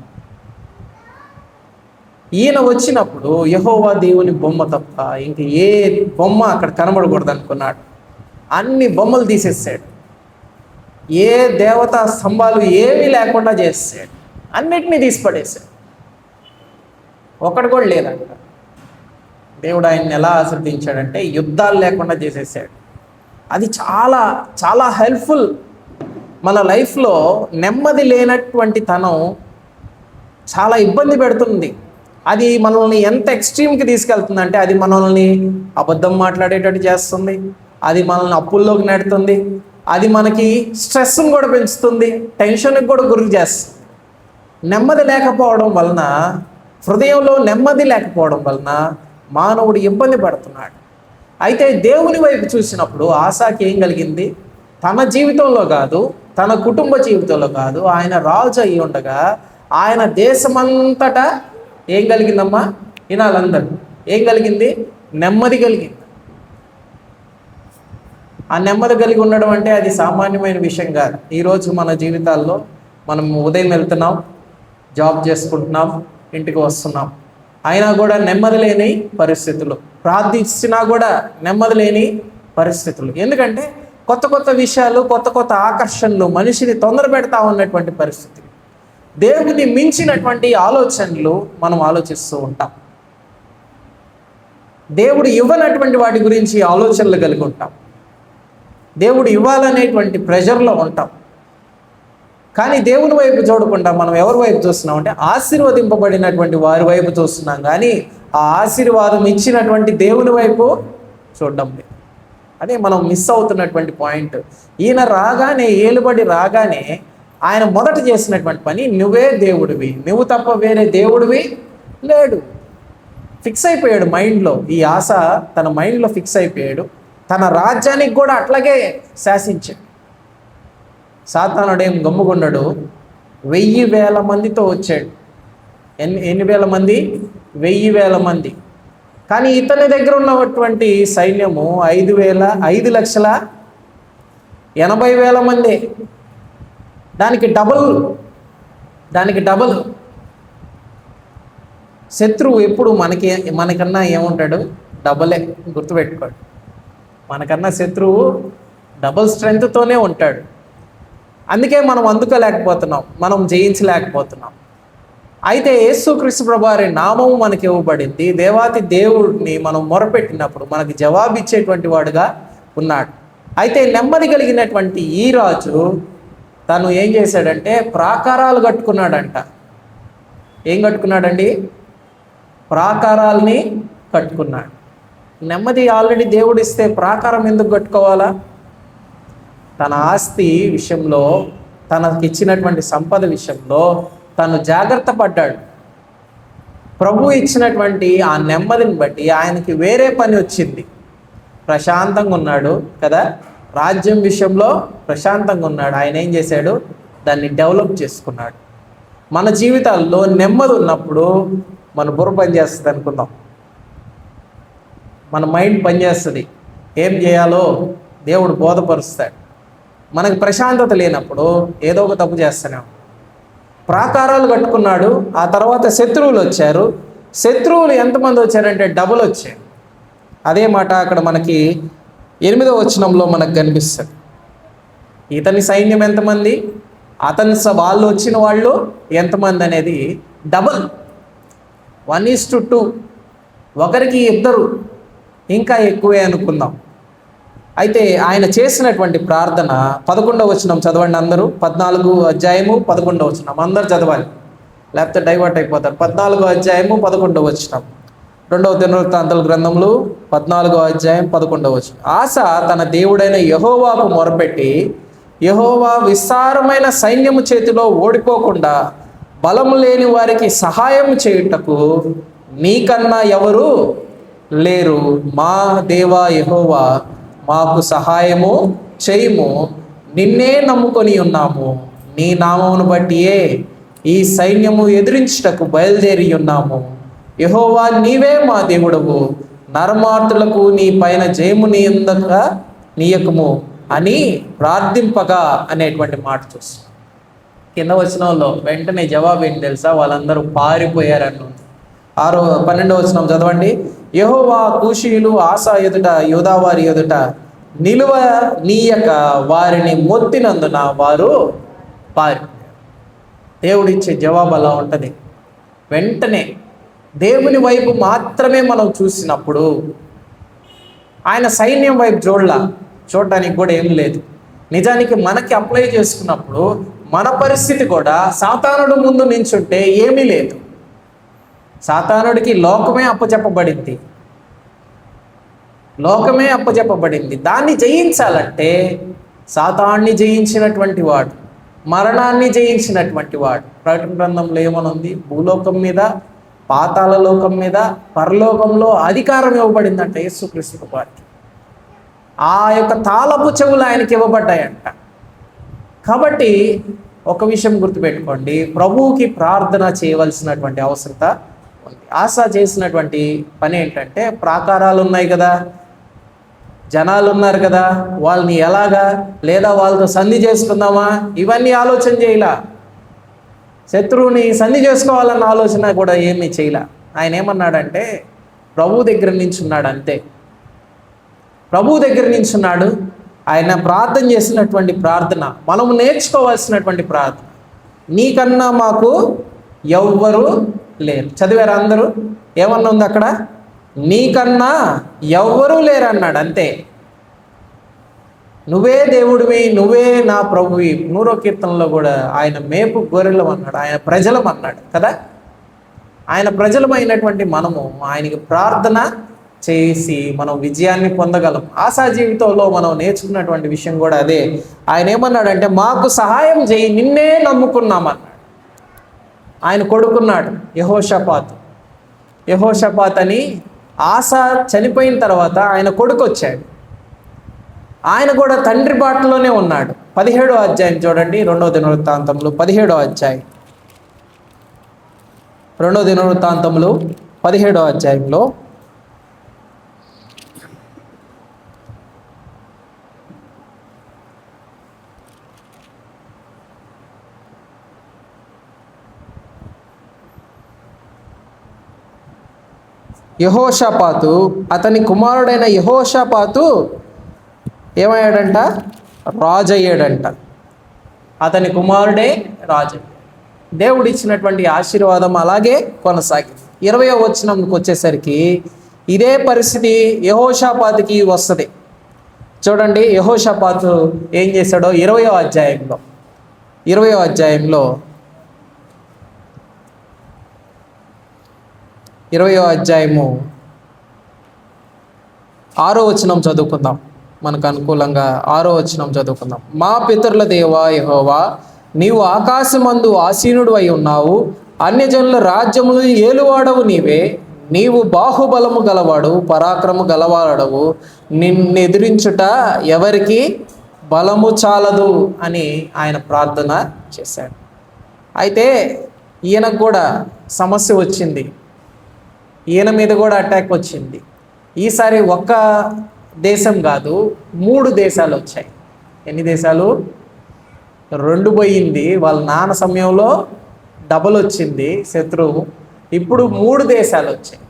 ఈయన వచ్చినప్పుడు యెహోవా దేవుని బొమ్మ తప్ప ఇంక ఏ బొమ్మ అక్కడ కనబడకూడదు అనుకున్నాడు. అన్ని బొమ్మలు తీసేసాడు. ఏ దేవతా స్తంభాలు ఏమీ లేకుండా చేసాడు. అన్నిటినీ తీసిపడేశాడు. ఒకటి కూడా లేదంట. దేవుడు ఆయన్ని ఎలా ఆశీర్వదించాడంటే యుద్ధాలు లేకుండా చేసేసాడు. అది చాలా చాలా హెల్ప్ఫుల్. మన లైఫ్లో నెమ్మది లేనటువంటి తనం చాలా ఇబ్బంది పెడుతుంది. అది మనల్ని ఎంత ఎక్స్ట్రీమ్కి తీసుకెళ్తుందంటే అది మనల్ని అబద్ధం మాట్లాడేటట్టు చేస్తుంది, అది మనల్ని అప్పుల్లోకి నెడుతుంది, అది మనకి స్ట్రెస్ని కూడా పెంచుతుంది, టెన్షన్కి కూడా గురి చేస్తుంది. నెమ్మది లేకపోవడం వలన, హృదయంలో నెమ్మది లేకపోవడం వలన మానవుడు ఇబ్బంది పడుతున్నాడు. అయితే దేవుని వైపు చూసినప్పుడు ఆసాకి ఏం కలిగింది, తన జీవితంలో కాదు, తన కుటుంబ జీవితంలో కాదు, ఆయన రాజు అయి ఉండగా ఆయన దేశమంతటా ఏం కలిగిందమ్మా, వినాలందరూ ఏం కలిగింది, నెమ్మది కలిగింది. ఆ నెమ్మది కలిగి ఉండడం అంటే అది సామాన్యమైన విషయం కాదు. ఈరోజు మన జీవితాల్లో మనం ఉదయం వెళ్తున్నాం, జాబ్ చేసుకుంటున్నాం, ఇంటికి వస్తున్నాం, అయినా కూడా నెమ్మది లేని పరిస్థితులు, ప్రార్థించినా కూడా నెమ్మది లేని పరిస్థితులు. ఎందుకంటే కొత్త కొత్త విషయాలు, కొత్త కొత్త ఆకర్షణలు మనిషిని తొందర పెడతా ఉన్నటువంటి పరిస్థితి. దేవుని మించినటువంటి ఆలోచనలు మనం ఆలోచిస్తూ ఉంటాం. దేవుడు ఇవ్వనటువంటి వాటి గురించి ఆలోచనలు కలిగి ఉంటాం. దేవుడు ఇవ్వాలనేటువంటి ప్రెషర్లో ఉంటాం. కానీ దేవుని వైపు చూడకుండా మనం ఎవరి వైపు చూస్తున్నాం అంటే ఆశీర్వదింపబడినటువంటి వారి వైపు చూస్తున్నాం, కానీ ఆ ఆశీర్వాదం ఇచ్చినటువంటి దేవుని వైపు చూడడం లేదు. అదే మనం మిస్ అవుతున్నటువంటి పాయింట్. ఈయన రాగానే, ఏలుబడి రాగానే ఆయన మొదట చేసినటువంటి పని, నువ్వే దేవుడివి, నువ్వు తప్ప వేరే దేవుడివి లేడు. ఫిక్స్ అయిపోయాడు మైండ్లో. ఈ ఆశ తన మైండ్లో ఫిక్స్ అయిపోయాడు. తన రాజ్యానికి కూడా అట్లాగే శాసించాడు. సాతానుడేం గమ్ముకున్నాడు, 1000 మందితో వచ్చాడు. ఎన్ని వేల మంది, 1000 మంది. కానీ ఇతని దగ్గర ఉన్నటువంటి సైన్యము 5,80,000 మంది. దానికి డబల్. శత్రువు ఎప్పుడు మనకన్నా ఏముంటాడు, డబలే. గుర్తుపెట్టుకోండి, మనకన్నా శత్రువు డబల్ స్ట్రెంగ్త్తోనే ఉంటాడు. అందుకే మనం అందుకోలేకపోతున్నాం, మనం జయించలేకపోతున్నాం. అయితే యేసుక్రీస్తు ప్రభువారి నామము మనకి ఇవ్వబడింది. దేవాతి దేవుడిని మనం మొరపెట్టినప్పుడు మనకి జవాబిచ్చేటువంటి వాడుగా ఉన్నాడు. అయితే నెమ్మది కలిగినటువంటి ఈ రాజు తను ఏం చేశాడంటే ప్రాకారాలు కట్టుకున్నాడంట. ఏం కట్టుకున్నాడండి? ప్రాకారాల్ని కట్టుకున్నాడు. నెమ్మది ఆల్రెడీ దేవుడు ఇస్తే ప్రాకారం ఎందుకు కట్టుకోవాలా? తన ఆస్తి విషయంలో, తనకిచ్చినటువంటి సంపద విషయంలో తను జాగ్రత్త పడ్డాడు. ప్రభు ఇచ్చినటువంటి ఆ నెమ్మదిని బట్టి ఆయనకి వేరే పని వచ్చింది. ప్రశాంతంగా ఉన్నాడు కదా, రాజ్యం విషయంలో ప్రశాంతంగా ఉన్నాడు. ఆయన ఏం చేశాడు? దాన్ని డెవలప్ చేసుకున్నాడు. మన జీవితాల్లో నెమ్మది ఉన్నప్పుడు మన బుర్ర పనిచేస్తుంది అనుకుందాం, మన మైండ్ పనిచేస్తుంది, ఏం చేయాలో దేవుడు బోధపరుస్తాడు. మనకు ప్రశాంతత లేనప్పుడు ఏదో ఒక తప్పు చేస్తున్నాం. ప్రాకారాలు కట్టుకున్నాడు, ఆ తర్వాత శత్రువులు వచ్చారు. శత్రువులు ఎంతమంది వచ్చారంటే డబుల్ వచ్చారు. అదే మాట అక్కడ మనకి 8వ వచనంలో మనకు కనిపిస్తుంది. ఇతని సైన్యం ఎంతమంది, వాళ్ళు వచ్చిన వాళ్ళు ఎంతమంది అనేది డబుల్, 1:2. ఒకరికి 2, ఇంకా ఎక్కువే అనుకుందాం. అయితే ఆయన చేసినటువంటి ప్రార్థన 11వ వచనం చదవండి అందరూ. 14వ అధ్యాయము 11వ వచనం అందరు చదవాలి, లేకపోతే డైవర్ట్ అయిపోతారు. 14వ అధ్యాయము 11వ వచనం, 2వ దినవృత్తాంతాల గ్రంథంలో 14వ అధ్యాయం 11వ వచనం. ఆస తన దేవుడైన యెహోవాకు మొరపెట్టి, యెహోవా విస్తారమైన సైన్యము చేతిలో ఓడిపోకుండా బలము లేని వారికి సహాయం చేయుటకు నీకన్నా ఎవరు లేరు. మా దేవా యెహోవా, మాకు సహాయము చేయుము. నిన్నే నమ్ముకొని ఉన్నాము. నీ నామమును బట్టియే ఈ సైన్యము ఎదిరించుటకు బయలుదేరి ఉన్నాము. యెహోవా, నీవే మా దేవుడవు. నరమార్తులకు నీ పైన జయము నీయకము అని ప్రార్థింపగా అనేటువంటి మాట చూస్తాం. కింద వచనంలో వెంటనే జవాబు ఏంటి తెలుసా? వాళ్ళందరూ పారిపోయారని. 12వ వచనం చదవండి. యెహోవా కూషీయులు ఆసా ఎదుట, యూదావారి ఎదుట నిలువ నీయక వారిని మొత్తినందున వారు పారిపోయారు. దేవుడిచ్చే జవాబు అలా ఉంటుంది. వెంటనే దేవుని వైపు మాత్రమే మనం చూసినప్పుడు, ఆయన సైన్యం వైపు చూడటానికి కూడా ఏం లేదు. నిజానికి మనకి అప్లై చేసుకున్నప్పుడు మన పరిస్థితి కూడా సాతానుడు ముందు నించుంటే ఏమీ లేదు. సాతానుడికి లోకమే అప్పచెప్పబడింది. దాన్ని జయించాలంటే సాతాన్ని జయించినటువంటి వాడు, మరణాన్ని జయించినటువంటి వాడు. ప్రకటన గ్రంథంలో ఏమనుంది? భూలోకం మీద, పాతాళ లోకం మీద, పరలోకంలో అధికారం ఇవ్వబడిందంట యేసుక్రీస్తు వారికి. ఆ యొక్క తాళపు చెవులు ఆయనకి ఇవ్వబడ్డాయంట. కాబట్టి ఒక విషయం గుర్తుపెట్టుకోండి, ప్రభువుకి ప్రార్థన చేయవలసినటువంటి అవసరత ఉంది. ఆశ చేసినటువంటి పని ఏంటంటే, ప్రాకారాలు ఉన్నాయి కదా, జనాలు ఉన్నారు కదా, వాళ్ళని ఎలాగా, లేదా వాళ్ళతో సంధి చేసుకుందామా, ఇవన్నీ ఆలోచన చేయలా. శత్రువుని సంధి చేసుకోవాలన్న ఆలోచన కూడా ఏమీ చేయలా. ఆయన ఏమన్నాడంటే, ప్రభు దగ్గర నించున్నాడు అంతే. ప్రభు దగ్గర నించున్నాడు. ఆయన ప్రార్థన చేసినటువంటి ప్రార్థన మనము నేర్చుకోవాల్సినటువంటి ప్రార్థన. నీకన్నా మాకు ఎవ్వరు లేరు. చదివారు అందరూ? ఏమన్నా ఉంది అక్కడ? నీకన్నా ఎవ్వరూ లేరు అన్నాడు అంతే. నువ్వే దేవుడివి, నువ్వే నా ప్రభువి. 100వ కీర్తనలో కూడా ఆయన మేపు గొర్రెలం అన్నాడు, ఆయన ప్రజలం అన్నాడు కదా. ఆయన ప్రజలమైనటువంటి మనము ఆయనకి ప్రార్థన చేసి మనం విజయాన్ని పొందగలం. ఆశా జీవితంలో మనం నేర్చుకున్నటువంటి విషయం కూడా అదే. ఆయన ఏమన్నాడంటే, మాకు సహాయం చేయి, నిన్నే నమ్ముకున్నామన్నాడు. ఆయన కొడుకున్నాడు యెహోషాపాత్ అని. ఆసా చనిపోయిన తర్వాత ఆయన కొడుకు వచ్చాడు. ఆయన కూడా తండ్రి బాటలోనే ఉన్నాడు. 17వ అధ్యాయం చూడండి, 2వ దినవృత్తాంతంలో 17వ అధ్యాయం. 2వ దినవృత్తాంతంలో 17వ అధ్యాయంలో యెహోషాపాతు, అతని కుమారుడైన యెహోషాపాతు ఏమయ్యాడంట? రాజు అయ్యాడంట. అతని కుమారుడే రాజు. దేవుడు ఇచ్చినటువంటి ఆశీర్వాదం అలాగే కొనసాగింది. 20వ వచనంకి వచ్చేసరికి ఇదే పరిస్థితి యెహోషాపాతుకి వస్తుంది. చూడండి యెహోషాపాతు ఏం చేశాడో 20వ అధ్యాయంలో. 20వ అధ్యాయంలో 20వ అధ్యాయము 6వ వచనం చదువుకుందాం. మనకు అనుకూలంగా 6వ వచనం చదువుకుందాం. మా పితరుల దేవా యెహోవా, నీవు ఆకాశమందు ఆసీనుడు అయి ఉన్నావు. అన్యజనుల రాజ్యములు ఏలువాడవు నీవే. నీవు బాహుబలము గలవాడు, పరాక్రము గలవాడవు. నిన్నెదిరించుట ఎవరికి బలము చాలదు అని ఆయన ప్రార్థన చేశాడు. అయితే ఈయనకు కూడా సమస్య వచ్చింది. ఈయన మీద కూడా అటాక్ వచ్చింది. ఈసారి ఒక్క దేశం కాదు, 3 దేశాలు వచ్చాయి. ఎన్ని దేశాలు? 2 పోయింది. వాళ్ళ నాన్న సమయంలో డబల్ వచ్చింది శత్రువు. ఇప్పుడు 3 దేశాలు వచ్చాయి.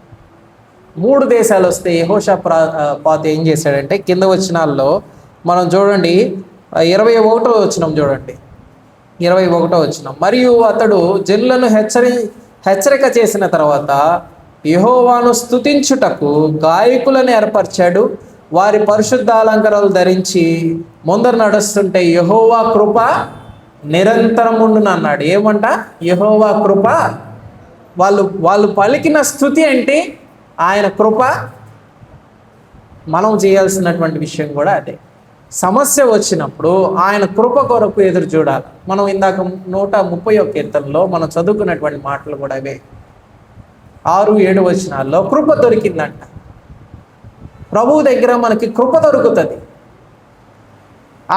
3 దేశాలు వస్తే యెహోషాపాతు ఏం చేశాడంటే, కింద వచనాల్లో మనం చూడండి, 21వ వచనం చూడండి. 21వ వచనం. మరియు అతడు జనులను హెచ్చరిక చేసిన తర్వాత యెహోవాను స్తుతించుటకు గాయకులను ఏర్పరిచాడు. వారి పరిశుద్ధ అలంకారాలు ధరించి ముందర నడుస్తుంటే యెహోవా కృప నిరంతరముండును అన్నాడు. ఏమంట? యెహోవా కృప. వాళ్ళు పలికిన స్తుతి అంటే ఆయన కృప. మనం చేయాల్సినటువంటి విషయం కూడా అదే. సమస్య వచ్చినప్పుడు ఆయన కృప కొరకు ఎదురు చూడాలి. మనం ఇందాక 131వ కీర్తనలో మనం చదువుకున్నటువంటి మాటలు కూడా అవే. 6-7 వచనాల్లో కృప దొరికిందంట. ప్రభువు దగ్గర మనకి కృప దొరుకుతుంది.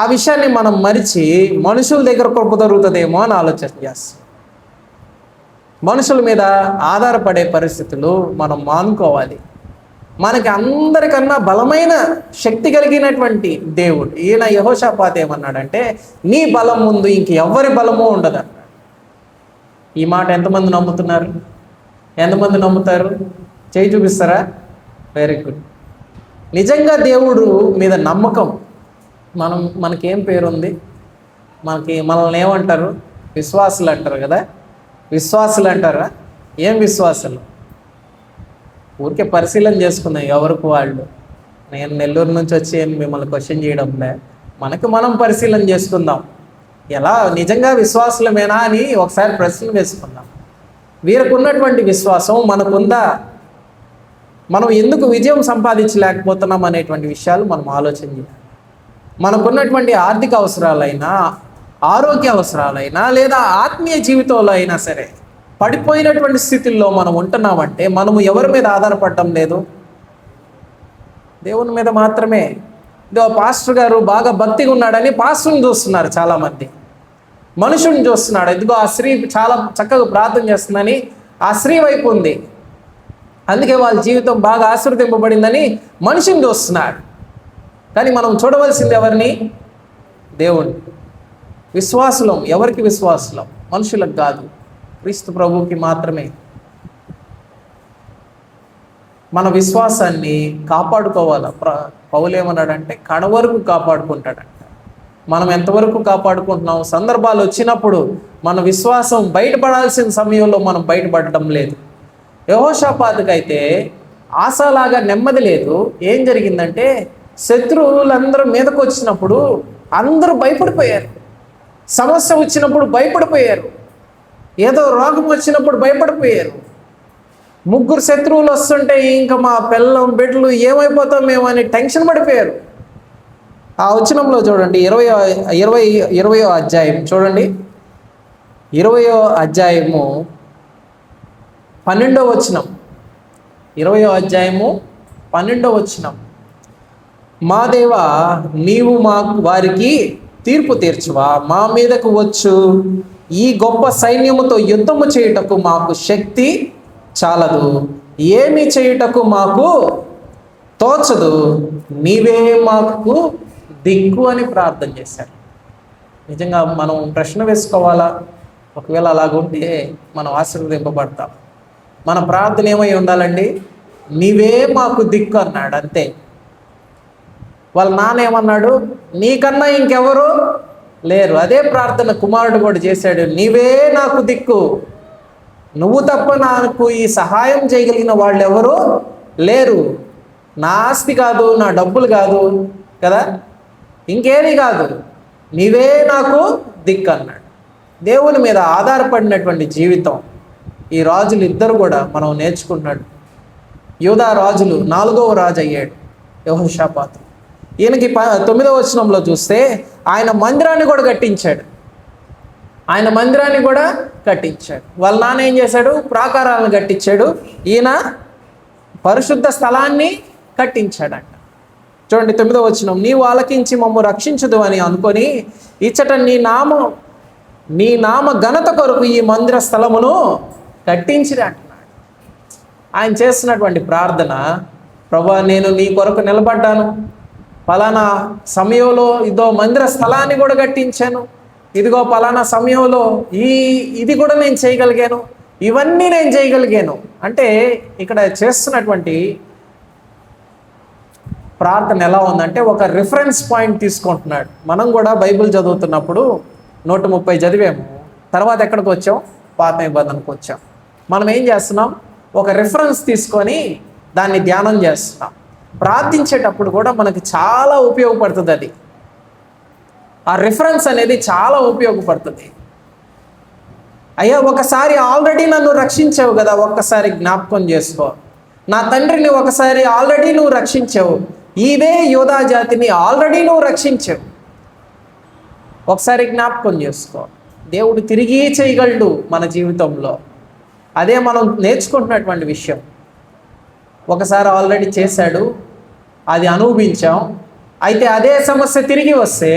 ఆ విషయాన్ని మనం మరిచి మనుషుల దగ్గర కృప దొరుకుతుందేమో అని ఆలోచన చేస్తాం. మనుషుల మీద ఆధారపడే పరిస్థితులు మనం మానుకోవాలి. మనకి అందరికన్నా బలమైన శక్తి కలిగినటువంటి దేవుడు ఈయన. యెహోషాపాతు ఏమన్నాడంటే, నీ బలం ముందు ఇంక ఎవరి బలమూ ఉండదు అన్నాడు. ఈ మాట ఎంతమంది నమ్ముతున్నారు? ఎంతమంది నమ్ముతారు? చేయి చూపిస్తారా? Very good. నిజంగా మీద నమ్మకం. మనకేం పేరుంది? మనల్ని ఏమంటారు? విశ్వాసులు అంటారు కదా. విశ్వాసులు అంటారా? ఏం విశ్వాసులు? ఊరికే పరిశీలన చేసుకుందాం ఎవరికి వాళ్ళు. నేను నెల్లూరు నుంచి వచ్చి మిమ్మల్ని క్వశ్చన్ చేయడంలే. మనం పరిశీలన చేసుకుందాం. ఎలా నిజంగా విశ్వాసులమేనా అని ఒకసారి ప్రశ్న వేసుకుందాం. వీరికి ఉన్నటువంటి విశ్వాసం మనకుందా? మనం ఎందుకు విజయం సంపాదించలేకపోతున్నాం అనేటువంటి విషయాలు మనం ఆలోచన చేయాలి. మనకున్నటువంటి ఆర్థిక అవసరాలైనా, ఆరోగ్య అవసరాలైనా, లేదా ఆత్మీయ జీవితంలో అయినా సరే పడిపోయినటువంటి స్థితిల్లో మనం ఉంటున్నామంటే మనము ఎవరి మీద ఆధారపడటం లేదు? దేవుని మీద మాత్రమే. ఇదో పాస్టర్ గారు బాగా భక్తిగా ఉన్నాడని పాస్టర్ని చూస్తున్నారు చాలామంది. మనుషుని చూస్తున్నాడు. ఇదిగో ఆ స్త్రీ చాలా చక్కగా ప్రార్థన చేస్తుందని ఆ స్త్రీ వైపు ఉంది, అందుకే వాళ్ళ జీవితం బాగా ఆశీర్వదింపబడిందని మనిషిని చూస్తున్నాడు. కానీ మనం చూడవలసింది ఎవరిని? దేవుణ్ణి. విశ్వాసులం. ఎవరికి విశ్వాసులం? మనుషులకు కాదు, క్రీస్తు ప్రభువుకి మాత్రమే. మన విశ్వాసాన్ని కాపాడుకోవాలి. పౌలు ఏమన్నాడంటే కడ వరకు కాపాడుకుంటాడంట. మనం ఎంతవరకు కాపాడుకుంటున్నాం? సందర్భాలు వచ్చినప్పుడు మన విశ్వాసం బయటపడాల్సిన సమయంలో మనం బయటపడటం లేదు. యెహోషాపాతుకైతే ఆశలాగా నెమ్మది లేదు. ఏం జరిగిందంటే శత్రువులందరూ మీదకు వచ్చినప్పుడు అందరూ భయపడిపోయారు. సమస్య వచ్చినప్పుడు భయపడిపోయారు. ఏదో రోగం వచ్చినప్పుడు భయపడిపోయారు. 3 శత్రువులు వస్తుంటే ఇంకా మా పిల్లం బిడ్డలు ఏమైపోతాం మేము అని టెన్షన్ పడిపోయారు. ఆ వచనంలో చూడండి, 20వ అధ్యాయం చూడండి. 20వ అధ్యాయము 12వ వచనం. 20వ అధ్యాయము 12వ వచనం. మా దేవా, నీవు వారికి తీర్పు తీర్చువా. మా మీదకు వచ్చు ఈ గొప్ప సైన్యముతో యుద్ధము చేయుటకు మాకు శక్తి చాలదు. ఏమి చేయుటకు మాకు తోచదు. నీవే మాకు దిక్కు అని ప్రార్థన చేశారు. నిజంగా మనం ప్రశ్న వేసుకోవాలా? ఒకవేళ అలాగుంటే మనం ఆశీర్వదింపబడతాం. మన ప్రార్థన ఏమై ఉండాలండి? నీవే మాకు దిక్కు అన్నాడు. అంతే. వాళ్ళ నాన్న ఏమన్నాడు? నీకన్నా ఇంకెవరు లేరు. అదే ప్రార్థన కుమారుడు కూడా చేశాడు. నీవే నాకు దిక్కు, నువ్వు తప్ప నాకు ఈ సహాయం చేయగలిగిన వాళ్ళు ఎవరు లేరు. నా ఆస్తి కాదు, నా డబ్బులు కాదు కదా, ఇంకేది కాదు, నీవే నాకు దిక్కు అన్నాడు. దేవుని మీద ఆధారపడినటువంటి జీవితం ఈ రాజులు ఇద్దరు కూడా మనం నేర్చుకున్నాడు. యూదా రాజులు 4వ రాజు అయ్యాడు యెహోషాపాతు. ఈయనకి 9వ వచనంలో చూస్తే ఆయన మందిరాన్ని కూడా కట్టించాడు. వాళ్ళ నాన్న ఏం చేశాడు? ప్రాకారాలను కట్టించాడు. ఈయన పరిశుద్ధ స్థలాన్ని కట్టించాడంట. చూడండి 9వ వచనం, నీవు ఆలకించి మమ్ము రక్షించుదు అని అనుకొని ఇచ్చట నీ నామ ఘనత కొరకు ఈ మందిర స్థలమును కట్టించిరి అంటున్నాడు. ఆయన చేస్తున్నటువంటి ప్రార్థన, ప్రభువా నేను నీ కొరకు నిలబడ్డాను, పలానా సమయంలో ఇదో మందిర స్థలాన్ని కూడా కట్టించాను, ఇదిగో పలానా సమయంలో ఇది కూడా నేను చేయగలిగాను, ఇవన్నీ నేను చేయగలిగాను అంటే ఇక్కడ చేస్తున్నటువంటి ప్రార్థన ఎలా ఉందంటే ఒక రిఫరెన్స్ పాయింట్ తీసుకుంటున్నాడు. మనం కూడా బైబిల్ చదువుతున్నప్పుడు 130 చదివాము, తర్వాత ఎక్కడికి వచ్చాం? పాత నిబంధనకు వచ్చాం. మనం ఏం చేస్తున్నాం? ఒక రిఫరెన్స్ తీసుకొని దాన్ని ధ్యానం చేస్తున్నాం. ప్రార్థించేటప్పుడు కూడా మనకి చాలా ఉపయోగపడుతుంది అది. ఆ రిఫరెన్స్ అనేది చాలా ఉపయోగపడుతుంది. అయ్యా ఒకసారి ఆల్రెడీ నన్ను రక్షించావు కదా, ఒక్కసారి జ్ఞాపకం చేసుకో. నా తండ్రిని ఒకసారి ఆల్రెడీ నువ్వు రక్షించావు, ఇదే యూదా జాతిని ఆల్రెడీ నువ్వు రక్షించావు, ఒకసారి జ్ఞాపకం చేసుకో. దేవుడు తిరిగి చేయగలడు మన జీవితంలో. అదే మనం నేర్చుకుంటున్నటువంటి విషయం. ఒకసారి ఆల్రెడీ చేశాడు, అది అనుభవించాం. అయితే అదే సమస్య తిరిగి వస్తే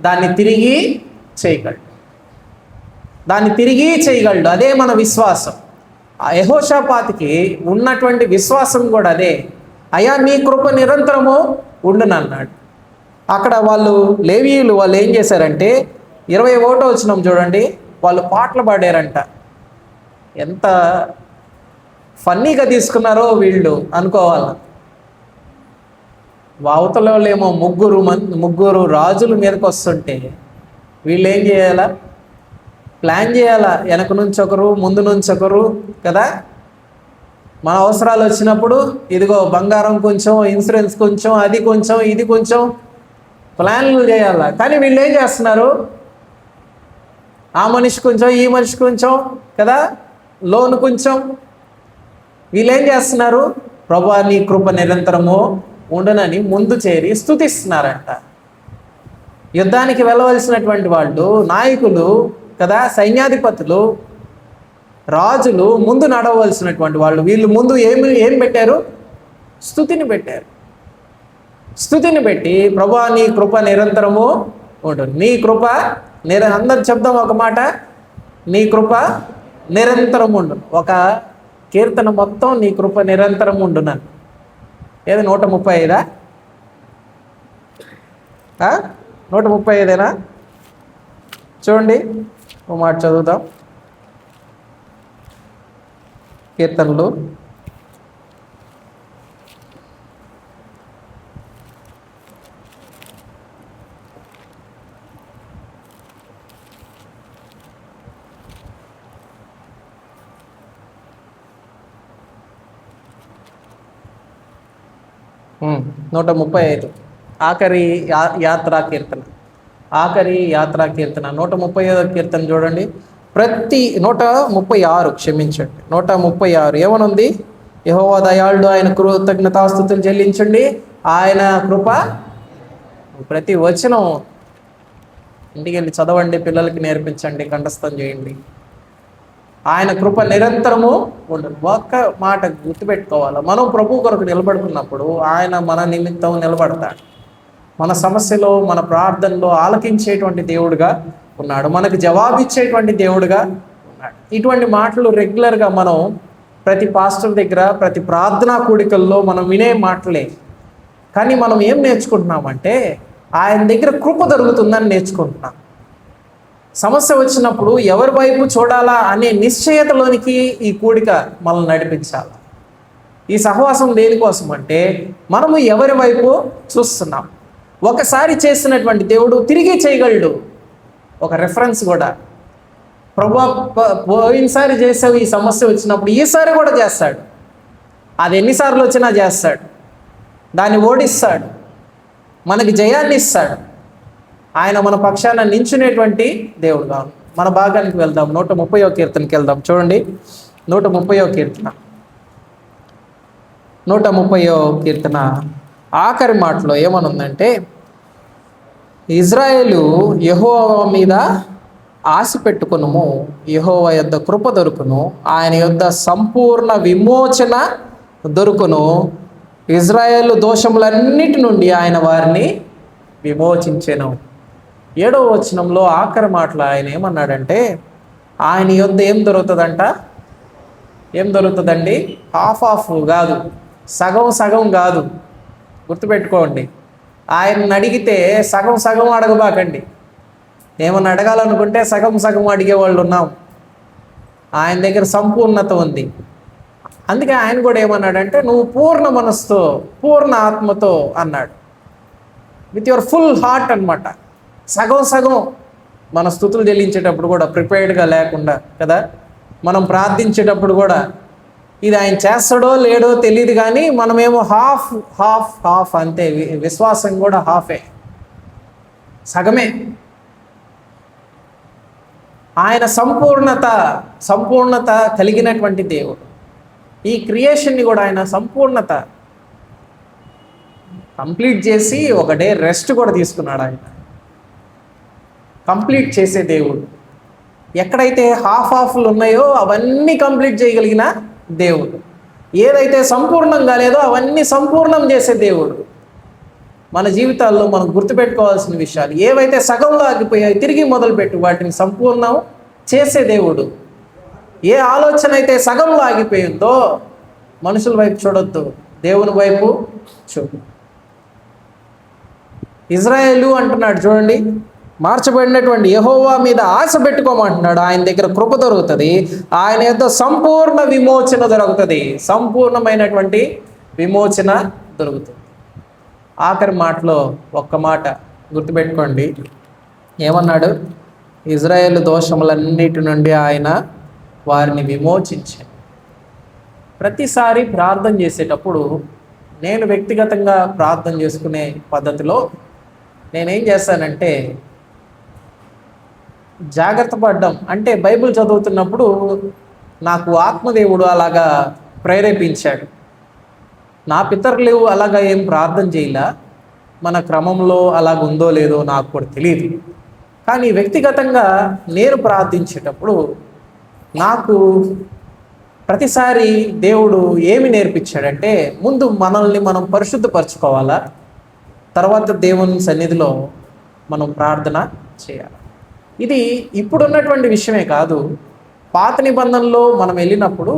దాన్ని తిరిగి చేయగలడు. అదే మన విశ్వాసం. ఆ యెహోషాపాతుకి ఉన్నటువంటి విశ్వాసం కూడా అదే. అయ్యా నీ కృప నిరంతరము ఉండునన్నాడు. అక్కడ లేవీయులు ఏం చేశారంటే 21వ వచనం చూడండి, వాళ్ళు పాటలు పాడారంట. ఎంత ఫన్నీగా తీసుకున్నారో వీళ్ళు అనుకోవాలి. అవతల వాళ్ళేమో ముగ్గురు రాజుల మీదకి వస్తుంటే వీళ్ళు ఏం చేయాలా? ప్లాన్ చేయాలా, వెనక నుంచి ఒకరు ముందు నుంచి ఒకరు కదా. మన అవసరాలు వచ్చినప్పుడు ఇదిగో బంగారం కొంచెం, ఇన్సూరెన్స్ కొంచెం, అది కొంచెం, ఇది కొంచెం ప్లాన్లు చేయాలా. కానీ వీళ్ళు ఏం చేస్తున్నారు? ఆ మనిషి కొంచెం, ఈ మనిషి కొంచెం కదా, లోన్ కొంచెం. వీళ్ళు ఏం చేస్తున్నారు? ప్రభువా నీ కృప నిరంతరము ఉండునని ముందు చేరి స్తుతిస్తున్నారంట. యుద్ధానికి వెళ్ళవలసినటువంటి వాళ్ళు, నాయకులు కదా, సైన్యాధిపతులు, రాజులు ముందు నడవలసినటువంటి వాళ్ళు, వీళ్ళు ముందు ఏం పెట్టారు? స్తుతిని పెట్టి ప్రభువా నీ కృప నిరంతరము ఉండు. నీ కృప అందరు చెప్దాం ఒక మాట, నీ కృప నిరంతరం ఉండు. ఒక కీర్తన మొత్తం నీ కృప నిరంతరం ఉండునని. ఏది 135? 135ఏనా? చూడండి ఓ మాట చదువుతాం. కీర్తనలు 135 ఆఖరి యాత్రా కీర్తన. 135వ కీర్తన చూడండి. 136 క్షమించండి, 136 ఏమనుంది? యెహోవా దయాళుడు, ఆయన కృతజ్ఞతాస్తుతులు చెల్లించండి, ఆయన కృప. ప్రతి వచనం ఇంటికి వెళ్ళి చదవండి, పిల్లలకి నేర్పించండి, కంఠస్థం చేయండి. ఆయన కృప నిరంతరము ఉండదు. ఒక్క మాట గుర్తుపెట్టుకోవాలి, మనం ప్రభు కొరకు నిలబడుతున్నప్పుడు ఆయన మన నిమిత్తం నిలబడతాడు. మన సమస్యలో, మన ప్రార్థనలో ఆలకించేటువంటి దేవుడుగా ఉన్నాడు, మనకు జవాబిచ్చేటువంటి దేవుడుగా ఉన్నాడు. ఇటువంటి మాటలు రెగ్యులర్గా మనం ప్రతి పాస్టర్ దగ్గర, ప్రతి ప్రార్థనా కూడికల్లో మనం వినే మాటలే. కానీ మనం ఏం నేర్చుకుంటున్నామంటే ఆయన దగ్గర కృప దొరుకుతుందని నేర్చుకుంటున్నాం. సమస్య వచ్చినప్పుడు ఎవరి వైపు చూడాలా అనే నిశ్చయతలోనికి ఈ కూడిక మనల్ని నడిపించాలి. ఈ సహవాసం దేనికోసం అంటే మనము ఎవరి వైపు చూస్తున్నాం. ఒకసారి చేసినటువంటి దేవుడు తిరిగి చేయగలడు. ఒక రెఫరెన్స్ కూడా, ప్రభువా పోయినసారి చేసావు, ఈ సమస్య వచ్చినప్పుడు ఈసారి కూడా చేస్తాడు. అది ఎన్నిసార్లు వచ్చినా చేస్తాడు, దాన్ని ఓడిస్తాడు, మనకి జయాన్ని ఇస్తాడు. ఆయన మన పక్షాన నించునేటువంటి దేవుడుగా. మన భాగానికి వెళ్దాం. 130వ కీర్తనకి వెళ్దాం. చూడండి, 130వ కీర్తన. 130వ కీర్తన ఆఖరి మాటలో ఏమనుందంటే, ఇజ్రాయేలు యెహోవా మీద ఆశ పెట్టుకునుము, యెహోవా యొద్ద కృప దొరుకును, ఆయన యొద్ద సంపూర్ణ విమోచన దొరుకును, ఇజ్రాయేలు దోషములన్నిటి నుండి ఆయన వారిని విమోచించెను. 7వ వచనంలో ఆఖరి మాటలు ఆయన ఏమన్నాడంటే, ఆయన యొద్ద ఏం దొరుకుతుందంట? ఏం దొరుకుతుందండి? హాఫ్ కాదు, సగం కాదు. గుర్తుపెట్టుకోండి, ఆయన్ని అడిగితే సగం అడగబాకండి. ఏమన్నా అడగాలనుకుంటే సగం అడిగేవాళ్ళు ఉన్నాం. ఆయన దగ్గర సంపూర్ణత ఉంది. అందుకే ఆయన కూడా ఏమన్నాడంటే, నువ్వు పూర్ణ మనస్సుతో, పూర్ణ ఆత్మతో అన్నాడు. విత్ యువర్ ఫుల్ హార్ట్ అన్నమాట. సగం మన స్తుతులు చెల్లించేటప్పుడు కూడా ప్రిపేర్డ్గా లేకుండా కదా, మనం ప్రార్థించేటప్పుడు కూడా ఇది ఆయన చేస్తాడో లేడో తెలియదు, కానీ మనమేమో హాఫ్ అంతే. విశ్వాసం కూడా హాఫే, సగమే. ఆయన సంపూర్ణత కలిగినటువంటి దేవుడు. ఈ క్రియేషన్ని కూడా ఆయన సంపూర్ణత కంప్లీట్ చేసి ఒక డే రెస్ట్ కూడా తీసుకున్నాడు. ఆయన కంప్లీట్ చేసే దేవుడు. ఎక్కడైతే హాఫ్లు ఉన్నాయో అవన్నీ కంప్లీట్ చేయగలిగిన దేవుడు. ఏదైతే సంపూర్ణం కాలేదో అవన్నీ సంపూర్ణం చేసే దేవుడు. మన జీవితాల్లో మనం గుర్తుపెట్టుకోవాల్సిన విషయాలు, ఏవైతే సగంలో ఆగిపోయాయో తిరిగి మొదలుపెట్టి వాటిని సంపూర్ణం చేసే దేవుడు. ఏ ఆలోచన అయితే సగంలో ఆగిపోయిందో మనుషుల వైపు చూడొద్దు, దేవుని వైపు చూడు. ఇజ్రాయేలు అంటున్నాడు చూడండి, మార్చబడినటువంటి యెహోవా మీద ఆశ పెట్టుకోమంటున్నాడు. ఆయన దగ్గర కృప దొరుకుతుంది, ఆయన యొక్క సంపూర్ణ విమోచన దొరుకుతుంది. సంపూర్ణమైనటువంటి విమోచన దొరుకుతుంది. ఆఖరి మాటలో ఒక్క మాట గుర్తుపెట్టుకోండి, ఏమన్నాడు? ఇజ్రాయేలు దోషములన్నిటి నుండి ఆయన వారిని విమోచించాడు. ప్రతిసారి ప్రార్థన చేసేటప్పుడు నేను వ్యక్తిగతంగా ప్రార్థన చేసుకునే పద్ధతిలో నేనేం చేస్తానంటే, జాగ్రత్త పడ్డం అంటే బైబిల్ చదువుతున్నప్పుడు నాకు ఆత్మదేవుడు అలాగా ప్రేరేపించాడు. నా పితరులు అలాగా ఏం ప్రార్థన చేయలే, మన క్రమంలో అలాగ ఉందో లేదో నాకు కూడా తెలియదు. కానీ వ్యక్తిగతంగా నేను ప్రార్థించేటప్పుడు నాకు ప్రతిసారి దేవుడు ఏమి నేర్పించాడంటే, ముందు మనల్ని మనం పరిశుద్ధపరచుకోవాలా, తర్వాత దేవుని సన్నిధిలో మనం ప్రార్థన చేయాలి. ఇది ఇప్పుడున్నటువంటి విషయమే కాదు, పాత నిబంధనలో మనం వెళ్ళినప్పుడు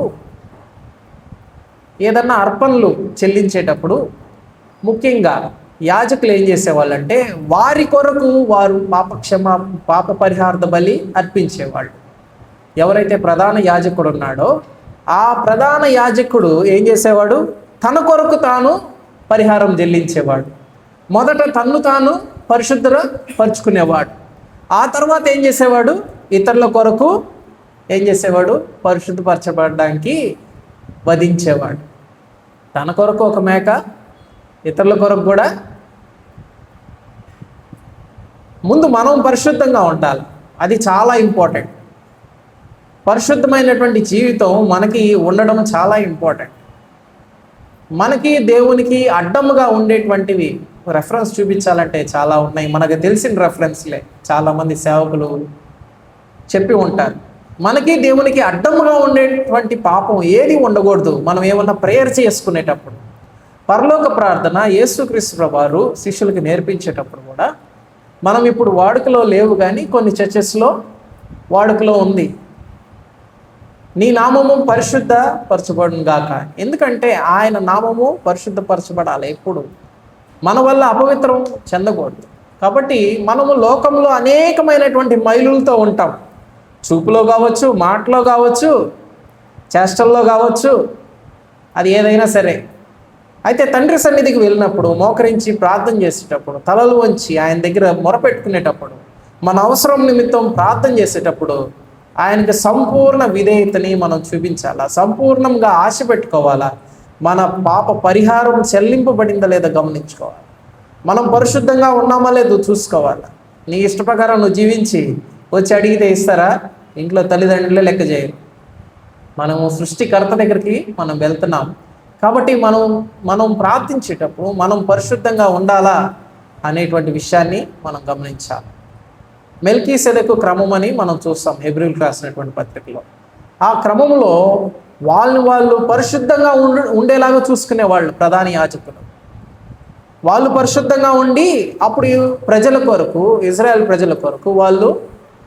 ఏదన్నా అర్పణలు చెల్లించేటప్పుడు ముఖ్యంగా యాజకులు ఏం చేసేవాళ్ళంటే, వారి కొరకు వారు పాప పరిహార్థ బలి అర్పించేవాళ్ళు. ఎవరైతే ప్రధాన యాజకుడు ఉన్నాడో ఆ ప్రధాన యాజకుడు ఏం చేసేవాడు? తన కొరకు తాను పరిహారం చెల్లించేవాడు. మొదట తన్ను తాను పరిశుద్ధపరుచుకునేవాడు. ఆ తర్వాత ఏం చేసేవాడు? ఇతరుల కొరకు ఏం చేసేవాడు? పరిశుద్ధపరచబడడానికి వధించేవాడు. తన కొరకు ఒక మేక, ఇతరుల కొరకు కూడా. ముందు మనం పరిశుద్ధంగా ఉండాలి, అది చాలా ఇంపార్టెంట్. పరిశుద్ధమైనటువంటి జీవితం మనకి ఉండడం చాలా ఇంపార్టెంట్. మనకి దేవునికి అడ్డముగా ఉండేటువంటివి రెఫరెన్స్ చూపించాలంటే చాలా ఉన్నాయి. మనకు తెలిసిన రెఫరెన్స్లే చాలామంది సేవకులు చెప్పి ఉంటారు. మనకి దేవునికి అడ్డముగా ఉండేటువంటి పాపం ఏది ఉండకూడదు. మనం ఏమన్నా ప్రేయర్ చేసుకునేటప్పుడు, పరలోక ప్రార్థన యేసుక్రీస్తు ప్రభువారు శిష్యులకి నేర్పించేటప్పుడు కూడా, మనం ఇప్పుడు వాడుకలో లేవు కానీ కొన్ని చర్చెస్లో వాడుకలో ఉంది, నీ నామము పరిశుద్ధపరచబడును గాక. ఎందుకంటే ఆయన నామము పరిశుద్ధపరచబడాలి. ఎప్పుడు మన వల్ల అపవిత్రం చెందకూడదు. కాబట్టి మనము లోకంలో అనేకమైనటువంటి మైలులతో ఉంటాం. చూపులో కావచ్చు, మాటలో కావచ్చు, చేష్టల్లో కావచ్చు, అది ఏదైనా సరే. అయితే తండ్రి సన్నిధికి వెళ్ళినప్పుడు, మోకరించి ప్రార్థన చేసేటప్పుడు, తలలు వంచి ఆయన దగ్గర మొరపెట్టుకునేటప్పుడు, మన అవసరం నిమిత్తం ప్రార్థన చేసేటప్పుడు ఆయనకి సంపూర్ణ విధేయతని మనం చూపించాలా, సంపూర్ణంగా ఆశ పెట్టుకోవాలా. మన పాప పరిహారం చెల్లింపబడిందా లేదా గమనించుకోవాలి. మనం పరిశుద్ధంగా ఉన్నామా లేదో చూసుకోవాలి. నీ ఇష్ట ప్రకారం నువ్వు జీవించి వచ్చి అడిగితే ఇస్తారా? ఇంట్లో తల్లిదండ్రులే లెక్క చేయరు. మనము సృష్టికర్త దగ్గరికి మనం వెళ్తున్నాం కాబట్టి మనం ప్రార్థించేటప్పుడు మనం పరిశుద్ధంగా ఉండాలా అనేటువంటి విషయాన్ని మనం గమనించాలి. మెల్కీసెదెకు క్రమం అని మనం చూస్తాం హెబ్రీయులకు రాసినటువంటి పత్రికలో. ఆ క్రమంలో వాళ్ళు పరిశుద్ధంగా ఉండేలాగా చూసుకునేవాళ్ళు ప్రధాన యాజకులు. వాళ్ళు పరిశుద్ధంగా ఉండి అప్పుడు ప్రజల కొరకు, ఇజ్రాయెల్ ప్రజల కొరకు వాళ్ళు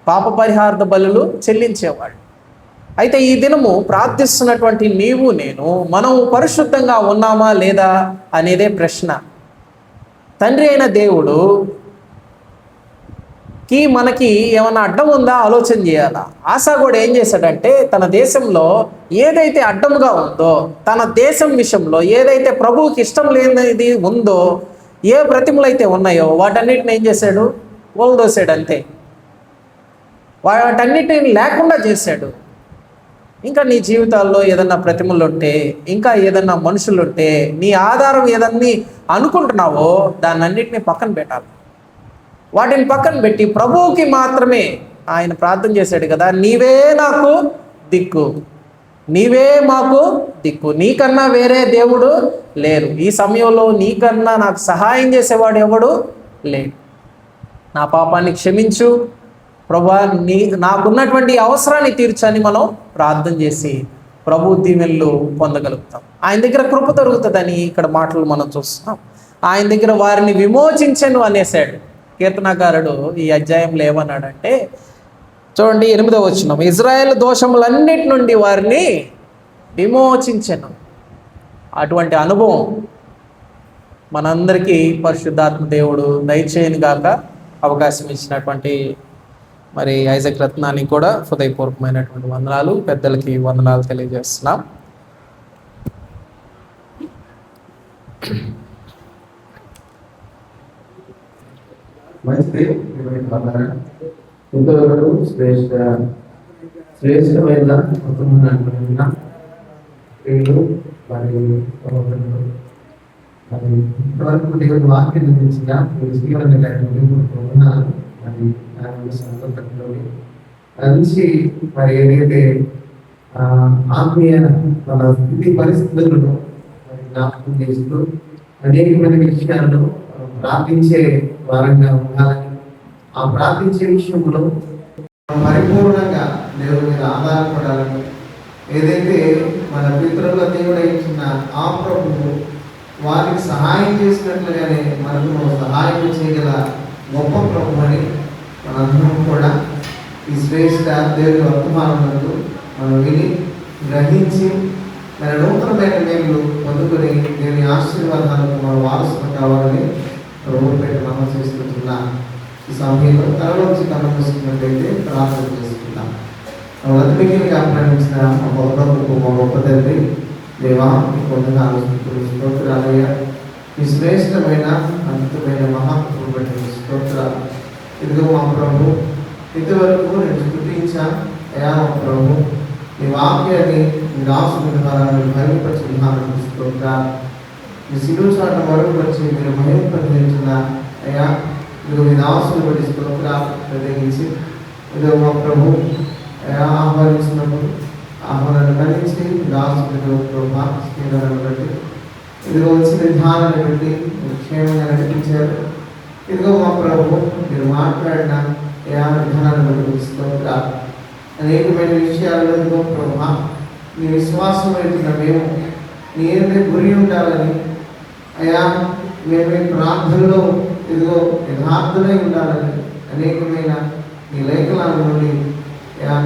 పాప పరిహారార్థ బలులు చెల్లించేవాళ్ళు. అయితే ఈ దినము ప్రార్థిస్తున్నటువంటి నీవు నేను మనం పరిశుద్ధంగా ఉన్నామా లేదా అనేదే ప్రశ్న. తండ్రి అయిన దేవుడు మనకి ఏమన్నా అడ్డం ఉందా ఆలోచన చేయాలా. ఆశా కూడా ఏం చేశాడంటే తన దేశంలో ఏదైతే అడ్డముగా ఉందో, తన దేశం విషయంలో ఏదైతే ప్రభువుకి ఇష్టం లేనిది ఉందో, ఏ ప్రతిమలు అయితే ఉన్నాయో వాటన్నిటిని ఏం చేశాడు? ఓల్దోసాడు అంతే. వాటన్నిటిని లేకుండా చేశాడు. ఇంకా నీ జీవితాల్లో ఏదన్నా ప్రతిమలు ఉంటే, ఇంకా ఏదన్నా మనుషులు ఉంటే, నీ ఆధారం ఏదన్నీ అనుకుంటున్నావో దాన్ని అన్నిటినీ పక్కన పెట్టాలి. వాటిని పక్కన పెట్టి ప్రభువుకి మాత్రమే ఆయన ప్రార్థన చేశాడు కదా, నీవే నాకు దిక్కు, నీవే మాకు దిక్కు, నీకన్నా వేరే దేవుడు లేరు. ఈ సమయంలో నీకన్నా నాకు సహాయం చేసేవాడు ఎవడు లేడు. నా పాపాన్ని క్షమించు ప్రభువా, నాకున్నటువంటి అవసరాన్ని తీర్చని మనం ప్రార్థన చేసి ప్రభు దీవెనలు పొందగలుగుతాం. ఆయన దగ్గర కృప దొరుకుతుందని ఇక్కడ మాటలు మనం చూస్తున్నాం. ఆయన దగ్గర వారిని విమోచించను అనేసాడు కీర్తనకారుడు. ఈ అధ్యాయంలో ఏమన్నాడంటే చూడండి 8వ వచనం, ఇజ్రాయేల్ దోషములన్నిటి నుండి వారిని విమోచించను. అటువంటి అనుభవం మనందరికీ పరిశుద్ధాత్మ దేవుడు దయచేయను గాక. అవకాశం ఇచ్చినటువంటి మరి ఐజక్ రత్నానికి కూడా హృదయపూర్వకమైనటువంటి వందనాలు, పెద్దలకి వందనాలు తెలియజేస్తున్నాం. మంచిది. ఇంతవరకు శ్రేష్టమైన స్త్రీలు మరి ఇంతవరకు దేవుని వాక్యం గురించిగా నుంచి మరి ఏదైతే ఆత్మీయ మన స్థితి పరిస్థితులను మరి జ్ఞాపకం చేస్తూ అనేకమైన విషయాలను ప్రార్థించే వారంగా ఉండాలని, ఆ ప్రార్థించే విషయంలో పరిపూర్ణంగా దేవుడి మీద ఆధారపడాలని, ఏదైతే మన పితరుల దేవుడు ఇచ్చిన ఆ ప్రభువు వారికి సహాయం చేసినట్లుగానే మనకు సహాయం చేయగల గొప్ప ప్రభు అని మనందరం కూడా ఈ శ్రేష్ట దేవుని వర్తమానంలో మనం విని గ్రహించి మన నూతనమైన మేలు పొందుకొని దేవుని ఆశీర్వాదాలకు మనం వారసులు కావాలని ప్రభువు పెట్టి మనం చేసుకుంటున్నాం. ఈ సమయంలో తరలోంచి కనుకొస్తున్నట్లయితే ప్రార్థన చేసుకుంటాం. అతిమిగిలిగా ప్రయాణించిన మా గొప్ప తండ్రి దేవా, పొందనాలు స్తోత్రాలయ్య. ఈ శ్రేష్టమైన అద్భుతమైన మహాప్రభు బట్టి స్తోత్రాలు. ఇదిగో మా ప్రభు, ఇంతవరకు నేను స్తుతించా అయా మా ప్రభు, ఈ వాక్యాన్ని మీ రాసుల ద్వారా మీరు మహిమపరిచిన స్తోత్రాలు. మీ సిలువ చాట మరుగుపరిచి మీరు మహిమపరిచిన అయా, ఇదిగో మీ దాసులు బట్టి స్తోత్రాలు ప్రత్యేకించి ఇదిగో మా ప్రభు అయా ఆహ్వానించినప్పుడు ఆహ్వానాన్ని గణించి దాసులు ప్రభావాన్ని బట్టి ఇదిగో వచ్చిన విధానాన్ని బట్టి క్షేమంగా నడిపించారు. ఇదిగో మా ప్రభు మీరు మాట్లాడిన అయా విధానాన్ని బట్టి స్తోత్రాలు. అనేకమైన విషయాలలో ఇదిగో ప్రభా మీ విశ్వాసం పెట్టిన మేము నేనే గురి ఉండాలని అయా, మేము ప్రార్థనలో ఇదిగో యథార్థమై ఉండాలని అనేకమైన మీ లేఖనాల నుండి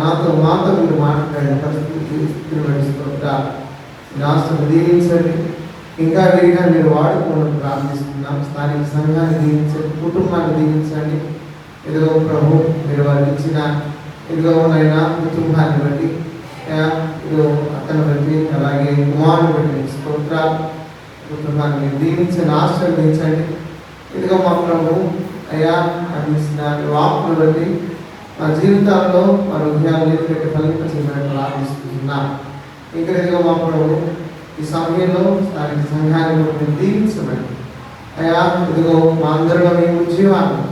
మాతో మీరు మాట్లాడిన పరిస్థితులు నడుస్తుంటారు. రాష్ట్రం దీవించండి, ఇంకా విరిగా మీరు వాడుకోవాలని ప్రార్థిస్తున్నాం. స్థానిక సంఘాన్ని దీవించండి, కుటుంబాన్ని దీవించండి. ఇదిగో ప్రభు మీరు వారికి ఇచ్చిన ఇదిగో నైనా కుటుంబాన్ని బట్టి ఇదిగో అతను బట్టి అలాగే కుమారుని బట్టి స్తోత్రాలు. కుటుంబాన్ని మీరు దీవించండి, ఆశీర్వదించండి. ఇదిగో మా ప్రభు అయ్యా అందించిన వాక్కులు బట్టి మా జీవితాల్లో మా హృదయాలు పెట్టి ఫలింపచేయడానికి ప్రార్థిస్తున్నాం. ఇంకా ఇదిగో మా ప్రభు ఈ సమయంలో స్థానిక సంఘాన్ని కూడా దీవించమని అయ్యా, ఇదిగో మా అందరిలో మీ ఉద్యోగాన్ని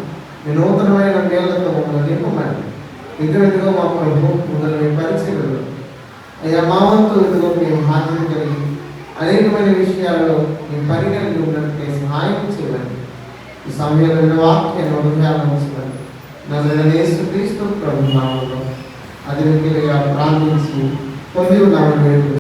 మీ నూతనమైన మేళ్లతో మమ్మల్ని నింపమని ఇదిగో మా ప్రభు మొదలు మీ పరిచయలు అయ్యా మా వంతు ఇదిగో మేము హాజరు కలిగి అనేకమైన విషయాల్లో మీ పరిగణలు ఉన్నట్టే సహాయం చేయాలి. ఈ సమయంలో వాక్యాన్ని హృదయాలను నన్ను యేసుక్రీస్తు ప్రభు నామములో అది ప్రార్థించి పొంది ఉన్నామని